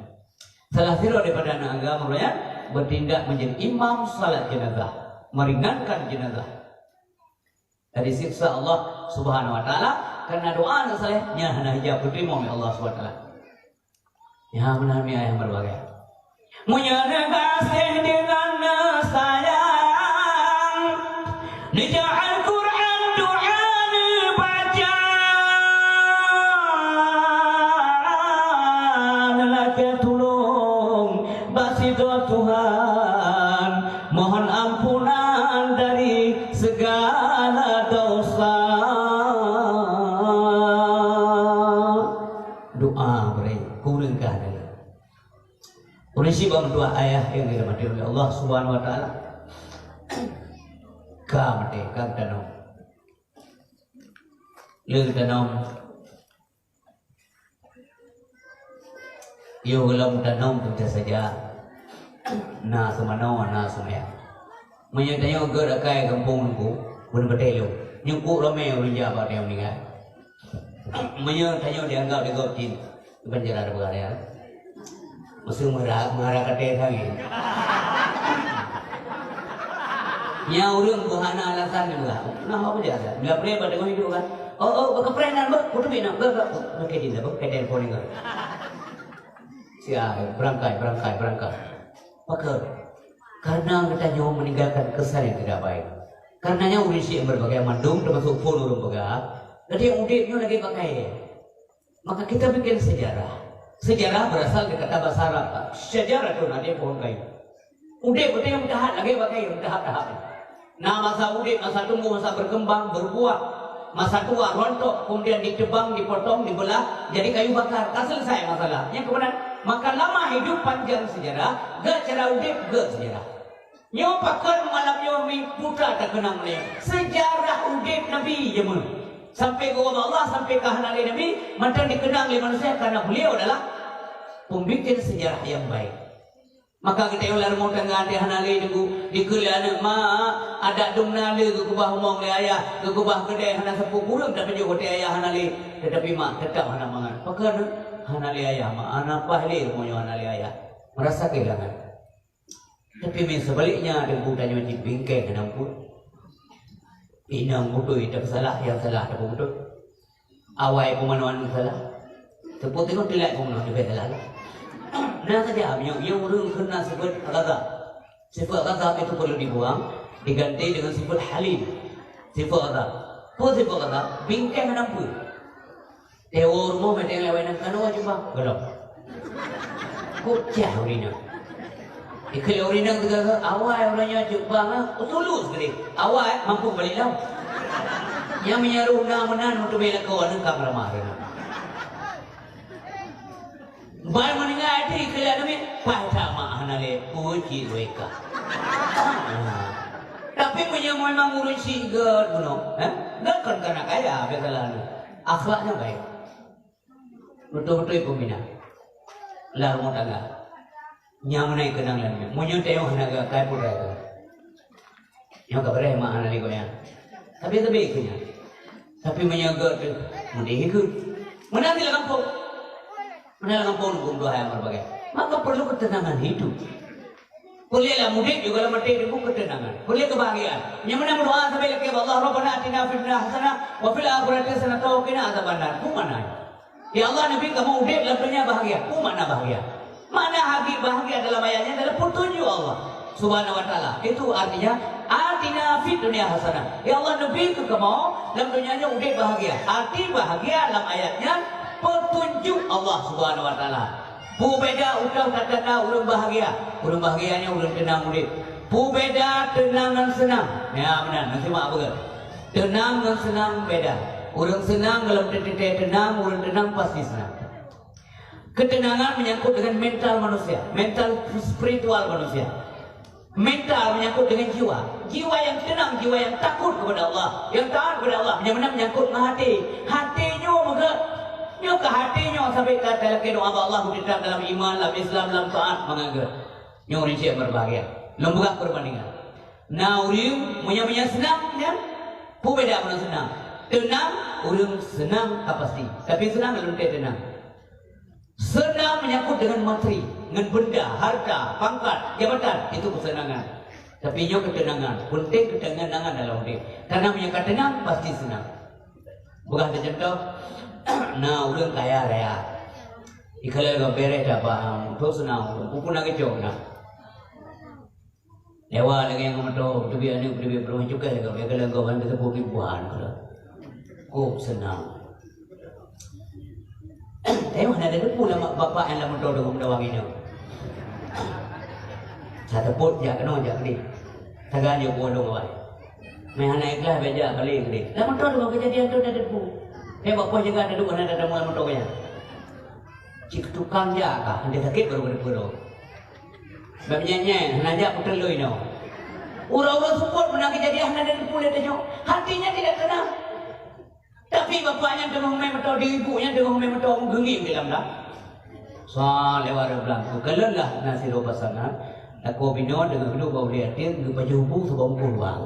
Salah satu daripada anak agama orangnya bertindak menjadi imam salat jenazah, meringankan jenazah dari siksa Allah Subhanahu wa taala karena doa anak salehnya hanya hijab diterima oleh Allah Subhanahu wa taala. Ya benar yang berbagai. Menyerah kasih dengan sayang, dija'al Quran doa dibaca, lelaki tolong basido Tuhan, mohon ampunan dari segala dosa. Doa beri kurangkan dari. Urisi berdua ayah yang dirahmati oleh Allah Subhanahu wa taala. Kamate kang tanong. Leu tanong. Yo gelam tanong tentu saja. Na semano na semaya. Menyatayo ger akai kampung ku pun betelo. Nyuku rame ulia ba dia meninggal. Menyatayo dianggap digopin penjara ada berada. Mesti marah kate sangi. Nya urang buhana alasan juga. Nah apa dia ada? Bila pre pada hidup kan. Oh keprenan ba kudu bina ba ke dinda ba ke telepon ingat. Sia berangkai. Maka karena kita nyawa meninggalkan kesan yang tidak baik. Karenanya urisi yang berbagai mandung termasuk pun urung begak. Jadi udipnya lagi pakai. Maka kita bikin sejarah. Sejarah berasal dari kata bahasa Arab. Sejarah itu nanti pohon kayu. Udip itu yang tahan lagi pakai yang tahap-tahap. Nah masa udip, masa tumbuh, masa berkembang, berbuah, masa tua rontok, kemudian ditebang, dipotong, dibelah, jadi kayu bakar. Tak selesai masalahnya. Kemudian maka lama hidup panjang sejarah, gak cara udip, gak sejarah. Nyo pakar malam yomi putra tak kenang leh. Sejarah udip Nabi jemun. Sampai ke Allah, sampai ke hanali Nabi, macam dikenang oleh manusia karena beliau adalah pembikin sejarah yang baik. Maka kita ular mau tengah di hanali nunggu dikuliah ma ada dumnali ke kubah umong le ayah ke kubah kedai hana sepupu kurang tapi juga kedai ayah hanali tetapi mak tetap hana mangan. Maka hanali ayah ma anak pahli rumahnya hanali ayah merasa kehilangan. Tapi sebaliknya ada budanya macam bingkai kena pun. Inang mutu itu salah yang salah ada mutu. Awai pemanuan salah. Tepuk tengok tilai pemanuan itu salah. Nah saja yang urung kena sebut ghadab. Sifat ghadab itu perlu dibuang, diganti dengan sifat halim. Sifat ghadab. Putih kata, bingkai kan pun. Teor mau medeng lewanan kanu aja bang, gelap. Kok jauh ni nak? Ikhlas orang yang kata awal orangnya jebang, tulus gede. Awal mampu beli lau. Yang menyaruh nak untuk bela kawan engkau ramah. Baik meninggal itu ikhlas ni, pada mah nale puji mereka. Tapi punya memang urus sigar, buno, dah kan kena kaya, begalan. Akhlaknya baik. Betul-betul ibu mina. Lalu mau tangga. Nyamanai kenang lagi. Munyo teo hanaga kai pura itu. Yang kabarnya mah anali goya. Tapi baiknya. Tapi menyaga tu mudi ikut. Mana di kampung? Mana kampung gumdo hai berbagai. Maka perlu ketenangan hidup. Bolehlah mudik juga lah mati itu ketenangan. Boleh kebahagiaan. Yang mana berdoa sampai lagi Allah Rabbana atina fid dunya hasanah wa fil akhirati hasanah wa qina adzabannar. Ku mana? Ya Allah Nabi kamu mudik dalam dunia bahagia. Ku mana bahagia? Mana hakik bahagia dalam ayatnya adalah petunjuk Allah Subhanahu wa taala. Itu artinya atina fid dunya hasanah. Ya Allah Nabi kamu dalam dunianya mudik bahagia. Arti bahagia dalam ayatnya petunjuk Allah Subhanahu wa taala. Pu beda utang kata urang bahagia. Urang bahagianya urang tenang mudik. Pu beda tenang dan senang. Ya benar, nanti mak betul. Tenang dan senang beda. Urang senang dalam titik tenang, urang tenang pasti senang. Ketenangan menyangkut dengan mental manusia, mental spiritual manusia. Mental menyangkut dengan jiwa. Jiwa yang tenang, jiwa yang takut kepada Allah, yang taat kepada Allah. Yang mana menyangkut dengan hati. Hatinya maka nyo ke hatinya sampai kata lagi doa Allah kita dalam iman, dalam Islam, dalam taat mengajar. Nyo rincian berbahagia. Lembuga perbandingan. Nah, urim punya senang kan? Pu beda mana senang. Tenang, urim senang pasti. Tapi senang belum tenang. Senang menyangkut dengan materi, dengan benda, harta, pangkat, jabatan, itu kesenangan. Tapi nyo ketenangan, penting ketenangan dalam hidup. Karena menyangkut tenang pasti senang. Bukan contoh. Nah, udah kaya raya. Ikhlas gak beres apa? Terus senang, pupun lagi jauh nak. Dewa lagi yang ngomoto, tu biar ni beri perumahan juga lagi. Ikhlas gak bantu sepupu buan kalau. Kau senang. Tengok ada depu lama bapak yang lama tahu dengan dawang ini. Saya teput jak kena jak ni. Tagan yo bolong awak. Mai anak ikhlas beja balik ni. Lama tahu dengan kejadian tu ada depu. Bapak jaga ada dua ada tamu lama tahu nya. Cik tukang jaga, anda sakit baru berpuluh. Sebabnya nanya putar lo ini. Orang-orang support menang kejadian ada depu ada nyo. Hatinya tidak tenang. Tapi bapaknya tengah main mentau di ibunya tengah main mentau menggenging dalam dah. Soal lewat belakang. Kalau lah nasi roba sana, aku bino dengan bino bau lihat dia baju hubu sebab kurang.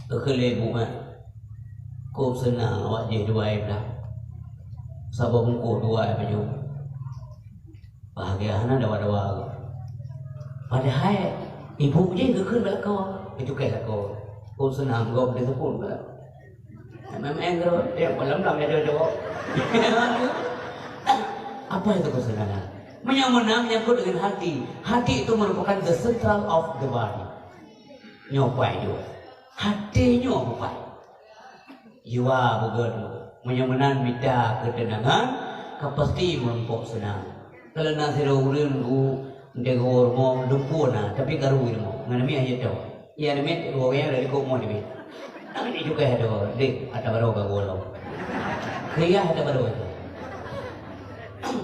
Kekelebu kan. Kau senang awak je dua air dah. Sebab muka dua air baju. Bahagia hana dawa-dawa. Padahal ibu je kekel belakang. Itu kayak kau. Kau senang kau boleh sepun belakang. Memang kalau dia malam dia jawab. Apa itu kesenangan? Menyamana menyangkut dengan hati. Hati itu merupakan the central of the body. Nyopai juga. Hatinya apa? Jiwa bukan. Menyamana minta ketenangan, kapasti menumpuk senang. Kalau nasi rawurin ku degor mau dumpuna, tapi karuin mau. Nganami aja tahu. Ya demi orang dari kau mau demi. Ini juga ada, dek, ada baru kagolong. Kaya ada baru itu.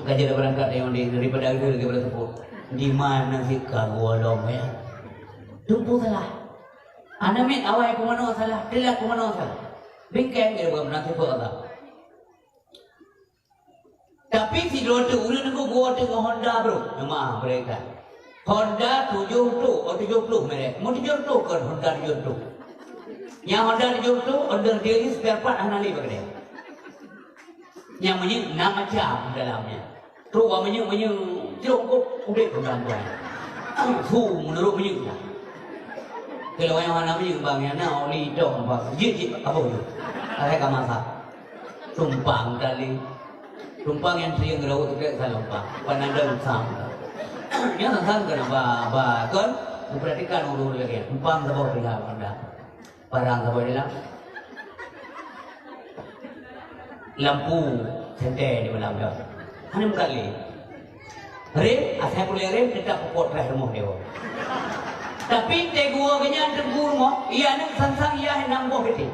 Kajian berangkat yang daripada itu lagi bersebut. Di mana sih kagolong ya? Tumpu salah. Anak min awal kumano salah, tidak kumano salah. Bingkai dia bukan nanti berada. Tapi si dua tu udah nunggu gua dengan Honda bro, memang mereka. Honda 70 mereka. Mau 70 kan Honda 70. Yang Honda dijual tu order daily spare part anali bagde. Yang punya nama macam dalamnya. Tu punya jeruk udah bergambar. Tu menurut punya. Kalau yang mana punya bangnya na oli dong bang. Jit apa tu? Ada kamasa. Tumpang kali. Tumpang yang sering rawat tu kayak salumpang. Pananda usang. Yang sang kenapa? Kan memperhatikan urut lagi. Tumpang sebab pihak anda. Barang apa dalam? Lampu sentai di malam dah. Hanya kali. Rem, asal boleh rem tetap pokok terakhir rumah dia. Tapi tegua kenya tegur mo, iya nak sansang iya henang bo beti.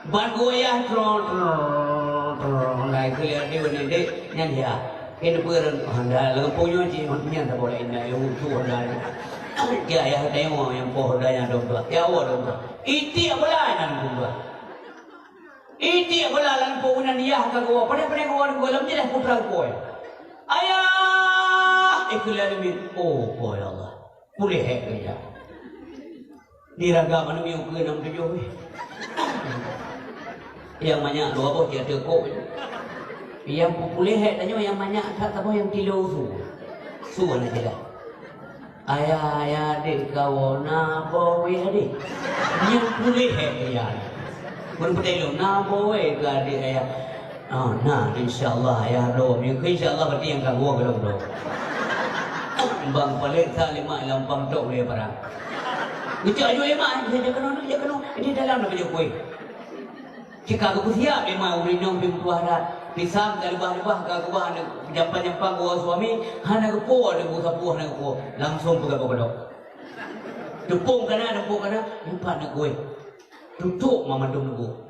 Ban gua ya tron lai kuliah dia benda dek nyan ya. Kena peran anda lempunya je punya tak boleh indah yang tu anda. Dia ya tengok yang pohon dah yang dong tua. Ya awak dong tua. Iti apa lah yang dong tua. Iti apa lah yang pohon dia hak gua. Pada gua lam je dah putra gua. Ayah, ikulah ni oh boy Allah. Boleh hek kerja. Diraga mana yang ke 67 yang banyak dua apa dia tekuk. Yang boleh hek tanya yang banyak tak apa yang kilo su nak jelah. Ayah adik kau nak boy adik. Yang boleh hek dia. Mun pedelo nak boy ke adik ayah. Oh nah insyaallah ayah do. Insyaallah berarti yang kau belum do. Bang paling tak lima lampang tok boleh barang. Itu ayo lima dia kena ini dalam nak kue. Jika aku siap memang urinong bim tuara pisang dari bah-bah kagubah jampan-jampan gua suami hana kepo ada gua sapuh hana kepo langsung pegang kepada. Depung kana empat nak kue. Tutup memandung gua.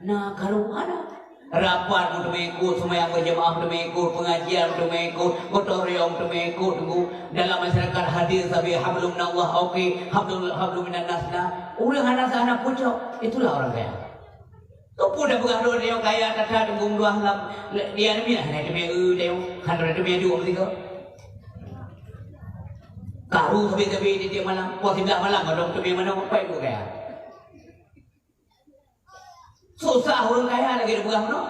Nah kalau ada rapat untuk mengikut semua yang berjemaah untuk mengikut pengajian untuk mengikut kotorium untuk mengikut dalam masyarakat hadir sabi hablum minallah okey hablum minan nasna orang anak pucuk itulah orang kaya tu pun dah bergaduh dia kaya tata tunggung dua lam dia ni lah dia dia handra dia dua tiga karu sabi dia malam puas sebelah malam dong tu mana apa itu kaya susah orang kaya lagi bergam no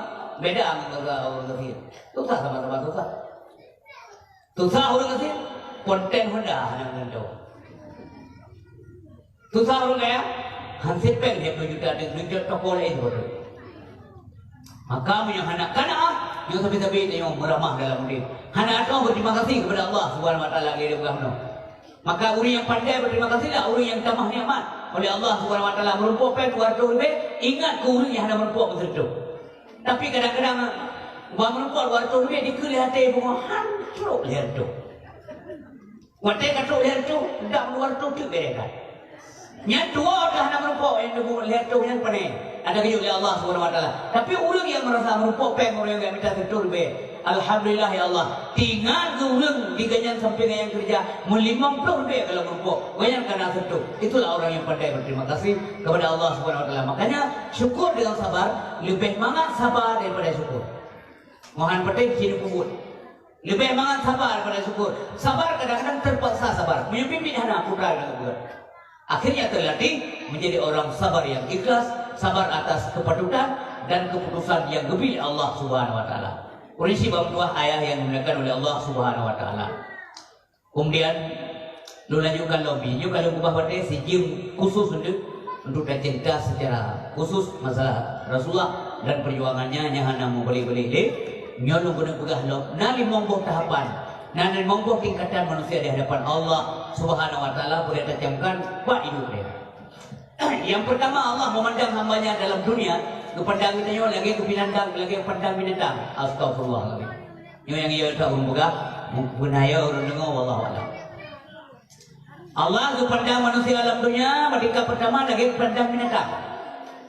beda dengan orang kafir susah sama-sama susah orang kafir konten hendak dengan tu susah orang kaya hansip pen dia 2 juta ada 2 juta toko lain tu maka yang hendak kana yang sabi-sabi yang meramah dalam diri hendak tu berterima kasih kepada Allah Subhanahu wa taala dia bergam no maka orang yang pandai berterima kasihlah orang yang tamah nikmat oleh Allah Subhanahu wa taala merumpuk pen 200 lebih ingat ke orang yang hendak merumpuk betul. Tapi kadang-kadang buat merumpuk 200 lebih dikelihat bunga hancur lihat tu. Watai katuk lihat tu dak 200 tu berekan. Nya dua dah nak merumpuk yang lihat tu yang panen. Ada kejut oleh Allah Subhanahu wa taala. Tapi orang yang merasa merumpuk pen orang yang minta betul lebih. Alhamdulillah ya Allah. Tinggal ke orang diganyan sampai yang kerja melimang puluh lebih kalau merumpuk. Ganyan kena setu. Itulah orang yang pandai berterima kasih kepada Allah Subhanahu wa taala. Makanya syukur dengan sabar lebih mangat sabar daripada syukur. Mohon petik sini kubut. Lebih mangat sabar daripada syukur. Sabar kadang-kadang terpaksa sabar. Menyupimpin anak putra dan buat. Akhirnya terlatih menjadi orang sabar yang ikhlas, sabar atas kepadukan dan keputusan yang gebil Allah Subhanahu wa taala. Prinsip bawah ayah yang dimuliakan oleh Allah Subhanahu wa taala. Kemudian lu lanjutkan lobby. Nyu kalau ubah batai sijim khusus untuk cinta secara khusus masalah Rasulullah dan perjuangannya yang hanya mau beli-beli deh. Nyu lu guna pegah lo. Nali monggo tahapan. Nali monggo tingkatan manusia di hadapan Allah Subhanahu wa taala boleh tajamkan buat hidup dia. Yang pertama Allah memandang hambanya dalam dunia. Kepandang kita nyo lagi kepinandang lagi pandang binatang. Astagfirullah lagi. Nyo yang ia tahu buka bunaya orang dengar wallahu a'lam. Allah kepandang manusia dalam dunia ketika pertama lagi kepandang binatang.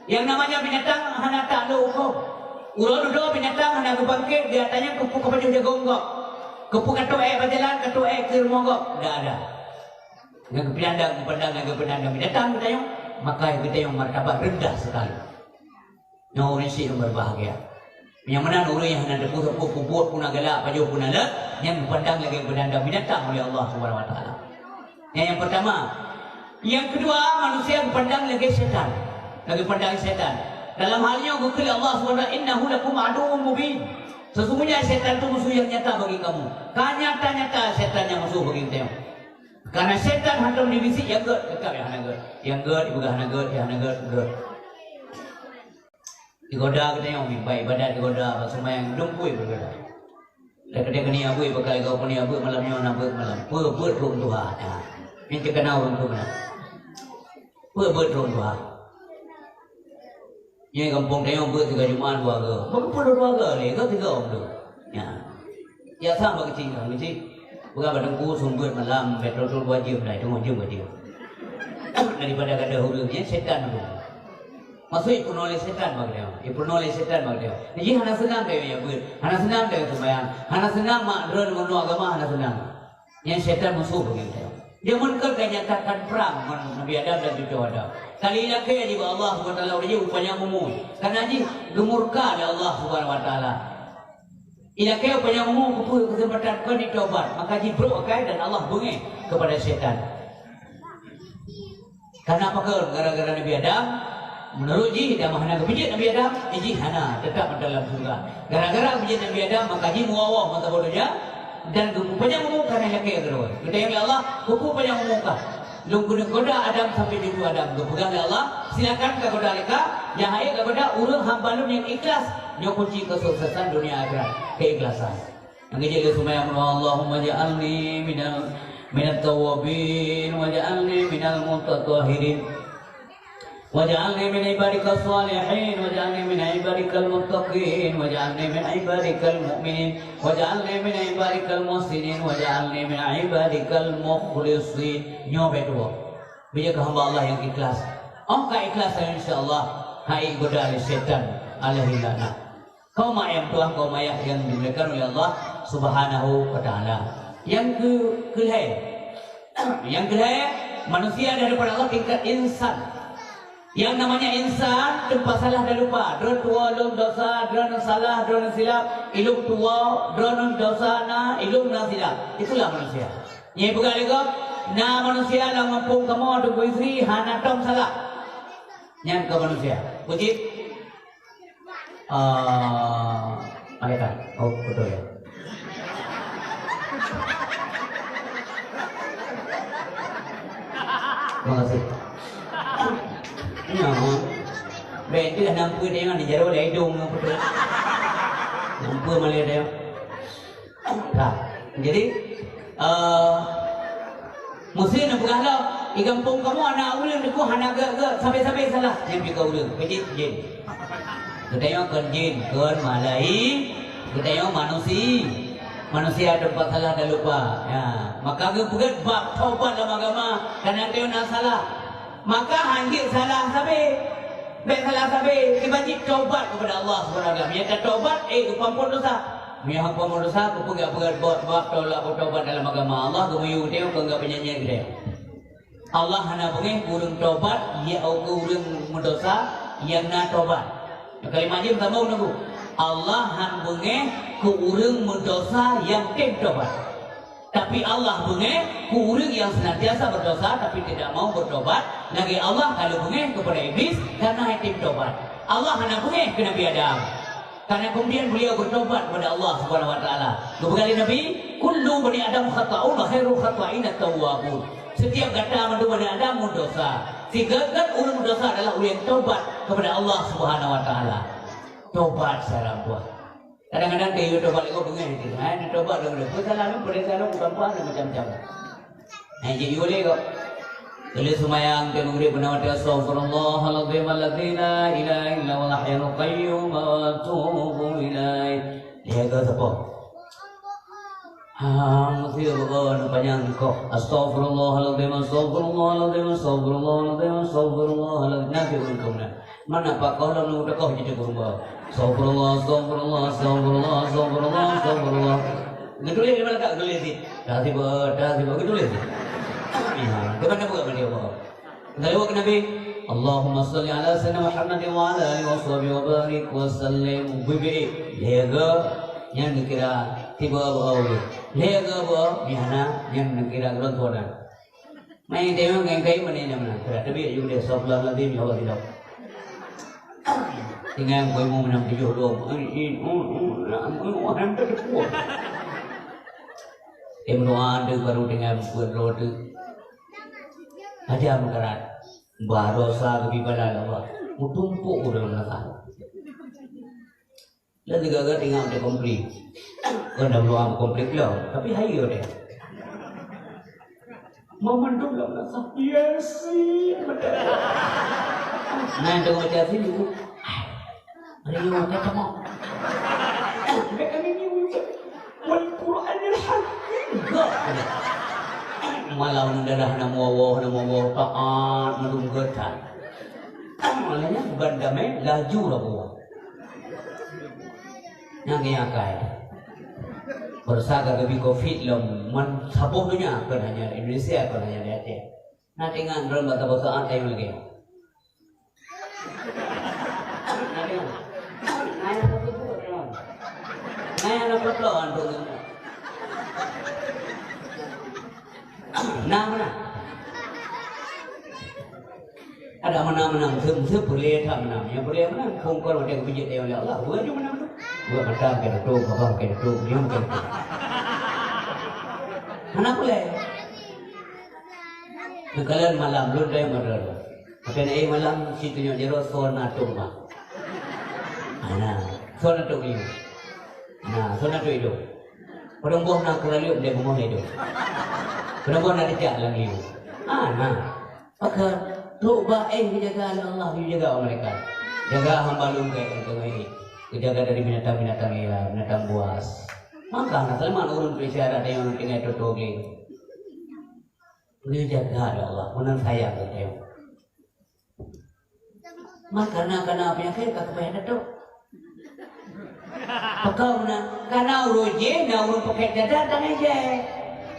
Yang namanya binatang hanya tak ada hukum. Urut duduk binatang hanya kebangkit dia tanya kupu kepada dia gonggok. Kupu katuk berjalan katuk ke monggok. Tidak ada. Yang kepandang binatang kita nyo maka kita yang martabat rendah sekali. Yang orang sih yang berbahagia. Yang mana orang yang hendak depu-depu kubur pun galak, baju pun ada, yang dipandang lagi berdanda binatang oleh Allah Subhanahu wa taala. Yang pertama. Yang kedua, manusia dipandang lagi setan. Lagi pandang setan. Dalam halnya gukil Allah Subhanahu wa taala, innahu lakum aduwwum mubin. Sesungguhnya setan itu musuh yang nyata bagi kamu. Kan nyata-nyata setan yang musuh bagi kamu. Karena setan hendak divisi yang ged, dekat yang ged. Yang ged, ibadah ged, yang ged. Digoda kita yang baik badan digoda semua yang dengkui bergoda. Dekat dia kena abui bakal kau punya abui malamnya nak malam. Pur tu Tuhan. Ini kena orang tu mana. berdoa. Yang kampung tengok tiga Jumaat dua ke, berdoa ke ni, ke tiga om tu. Ya sama kecil. Bukan badangku sumber malam betul wajib lah, itu wajib. Daripada kata hurufnya setan tu. Maksud penoleh setan bagaian. Penoleh setan bagaian. Jadi hana senang dia ber. Hana senang dia sembahyang. Hana senang mak drone ngono agama hana senang. Yang setan musuh begitu. Dia muncul nyatakan perang Nabi Adam dan cucu Adam. Kali ini ke di Allah Subhanahu wa taala dia upaya umum. Karena ji gemurka oleh Allah Subhanahu wa taala. Ila ke upaya umum kupu kesempatan kau ditobat. Maka jibruk akai dan Allah bungi kepada setan. Karena apa ke gara-gara Nabi Adam menurut ji dah mahana kebijak Nabi Adam, ji hana tetap dalam surga. Gara-gara kebijak Nabi Adam maka ji muawah mata bodohnya dan rupanya memuka yang kaya kedua. Kita yang Allah, rupanya memuka. Lung guna goda Adam sampai di dua Adam. Pegang Allah, silakan ke goda mereka. Yang ayat ke goda urang hambalum yang ikhlas. Yang kunci kesuksesan dunia akhirat, keikhlasan. Yang kejadian semua yang Allahumma ja'alni minat tawabin, waja'alni minal mutatwahirin. Waj'alni min ibadikal salihin, waj'alni min ibadikal muttaqin, waj'alni min ibadikal mu'minin, waj'alni min ibadikal muhsinin, waj'alni min ibadikal mukhlisin. Nyoba dua. Bila hamba Allah yang ikhlas. Keikhlasan insya-Allah hai godaan setan alaihi laknat. Kau yang Tuhan kau mayat yang dimuliakan oleh Allah Subhanahu wa taala. Yang kedua manusia daripada Allah tingkat insan. Yang namanya insan tempat salah dan lupa. Drone tua, ilum dosa, drone salah, drone silap, ilum tua, drone dosa, na, ilum na silap. Itulah manusia. Yang bukan lagi, na manusia lah mampung kamu ada istri, hana tom salah. Yang ke manusia. Puji. Malaikat. Oh betul ya. Terima kasih. Baik itu nampu dia yang dijarah oleh hidung nampu malah dia. Nah, jadi mesti nak bergalau di kampung kamu anak ulang deku anak gak sampai salah yang bika ulang kecil jin. Kita yang kan jin kan malai kita yang manusia tempat salah dan lupa. Ya, maka kita bukan bab taubat dalam agama karena dia nak salah. Maka hanggit salah sampai salah sampai wajib taubat kepada Allah Subhanahu wa taala. Dia taubat kepampun dosa. Dia kepampun dosa ku pegat buat tolak taubat dalam agama Allah kemuyu dia ke enggak penyanyi gede. Allah hana bungi urang taubat ya au urang mendosa yang na taubat. Kalimat dia tambah nunggu. Allah han bungi ku urang mendosa yang tem taubat. Tapi Allah bungi ku urang yang senantiasa berdosa tapi tidak mau bertobat. Lagi Allah kalau bungi kepada iblis karena hatim tobat. Allah hanya bungi ke Nabi Adam. Karena kemudian beliau bertobat kepada Allah Subhanahu wa taala. Kemudian Nabi, kullu bani Adam khata'un wa khairu khata'in at-tawwabun. Setiap kata manusia bani Adam mendosa. Tiga-tiga orang mendosa adalah orang yang tobat kepada Allah Subhanahu wa taala. Tobat secara buah. Kadang-kadang dia tobat lagi bungi gitu. Dia tobat dengan kesalahan pada bukan puas macam-macam. Jadi boleh kok. Kalau semayang kemudian benar dia astaghfirullahaladzim alladzi la ilaha illa huwal hayyul qayyum wa atubu ilaih. Dia kata apa? Mesti begon panjang kok. Astaghfirullahaladzim astaghfirullahaladzim astaghfirullahaladzim astaghfirullahaladzim. Nanti urutannya. Mana pak kau lalu udah kau jadi kurba. Astagfirullah, astagfirullah, astagfirullah, astagfirullah, astagfirullah. Gitu lagi mana kak tulis sih? Dah tiba, gitu lagi. Kemana buka beliau bawa? Dari waktu Nabi, Allahumma salli ala sayyidina Muhammad wa ala alihi wa sahbihi wa barik wa sallim. Bibi, lega yang dikira tiba bawa. Lega bawa, bihana yang dikira gerontoran. Main tengok yang kain mana yang mana? Tapi juga sebelah lagi ni Allah tidak. Tinggal kau mau menang tujuh dong. Orang terkuat. Emroan tu baru dengan buat road tu. Aja mengkerat. Barosa kebibalan Allah. Mutumpuk dalam neraka. Dan juga tinggal di konflik. Kau dah meluang konflik lah. Tapi hayu dia. Memandung dalam nasa. Yes, nah, itu macam sini. Rio kata mau. Mereka ini wal Quranil Hakim. Malam darah nama Allah taat menunggukan. Malahnya bandamai laju lah buah. Yang ngiakai. Bersaga kebi Covid lom man sabohnya kan hanya Indonesia kan hanya lihat ya. Nah dengan dalam bahasa ayo lagi. Naya na putlo ando mo. Nama ada mana sem boleh tak mana yang boleh mana kongkol ada kebijak dia oleh Allah buat je mana buat mata ke tu khabar ke tu dia ke tu mana boleh kalian malam lu dah madar apa ni malam situnya jero sona tumba ana sona tu ini nah sona tu itu orang buah nak keraliu dia buah itu orang buah nak dijak lagi nah maka doa dijaga oleh Allah, dijaga oleh mereka. Jaga hamba lu kayak ini. Dijaga dari binatang-binatang liar, binatang buas. Maka nak Salman urun berisiara ada yang tinggal totogi. Dijaga oleh Allah, menang sayang dia. Maka karena penyakit tak payah tu. Pakau karena uruji, urun pakai jadat dan aja.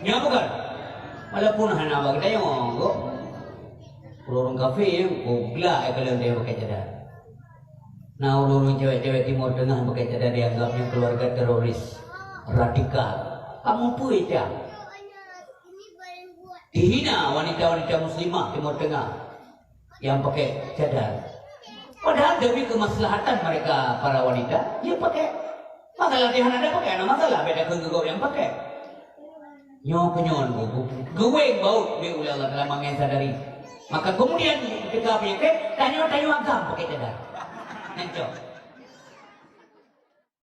Ya bukan. Walaupun hana bagda yang ongo. Orang kafe yang gila kalau dia pakai cadar. Nah orang cewek-cewek Timur Tengah pakai cadar dianggapnya keluarga teroris radikal. Kamu pun itu. Dihina wanita-wanita muslimah Timur Tengah yang pakai cadar. Padahal demi kemaslahatan mereka para wanita, dia pakai. Masalah dia ada pakai, ada masalah beda kau yang pakai. Nyon gue bau dia oleh Allah dalam mengensadari. Maka kemudian ketika penyakit, tanyo agam pakai cadar. Nanti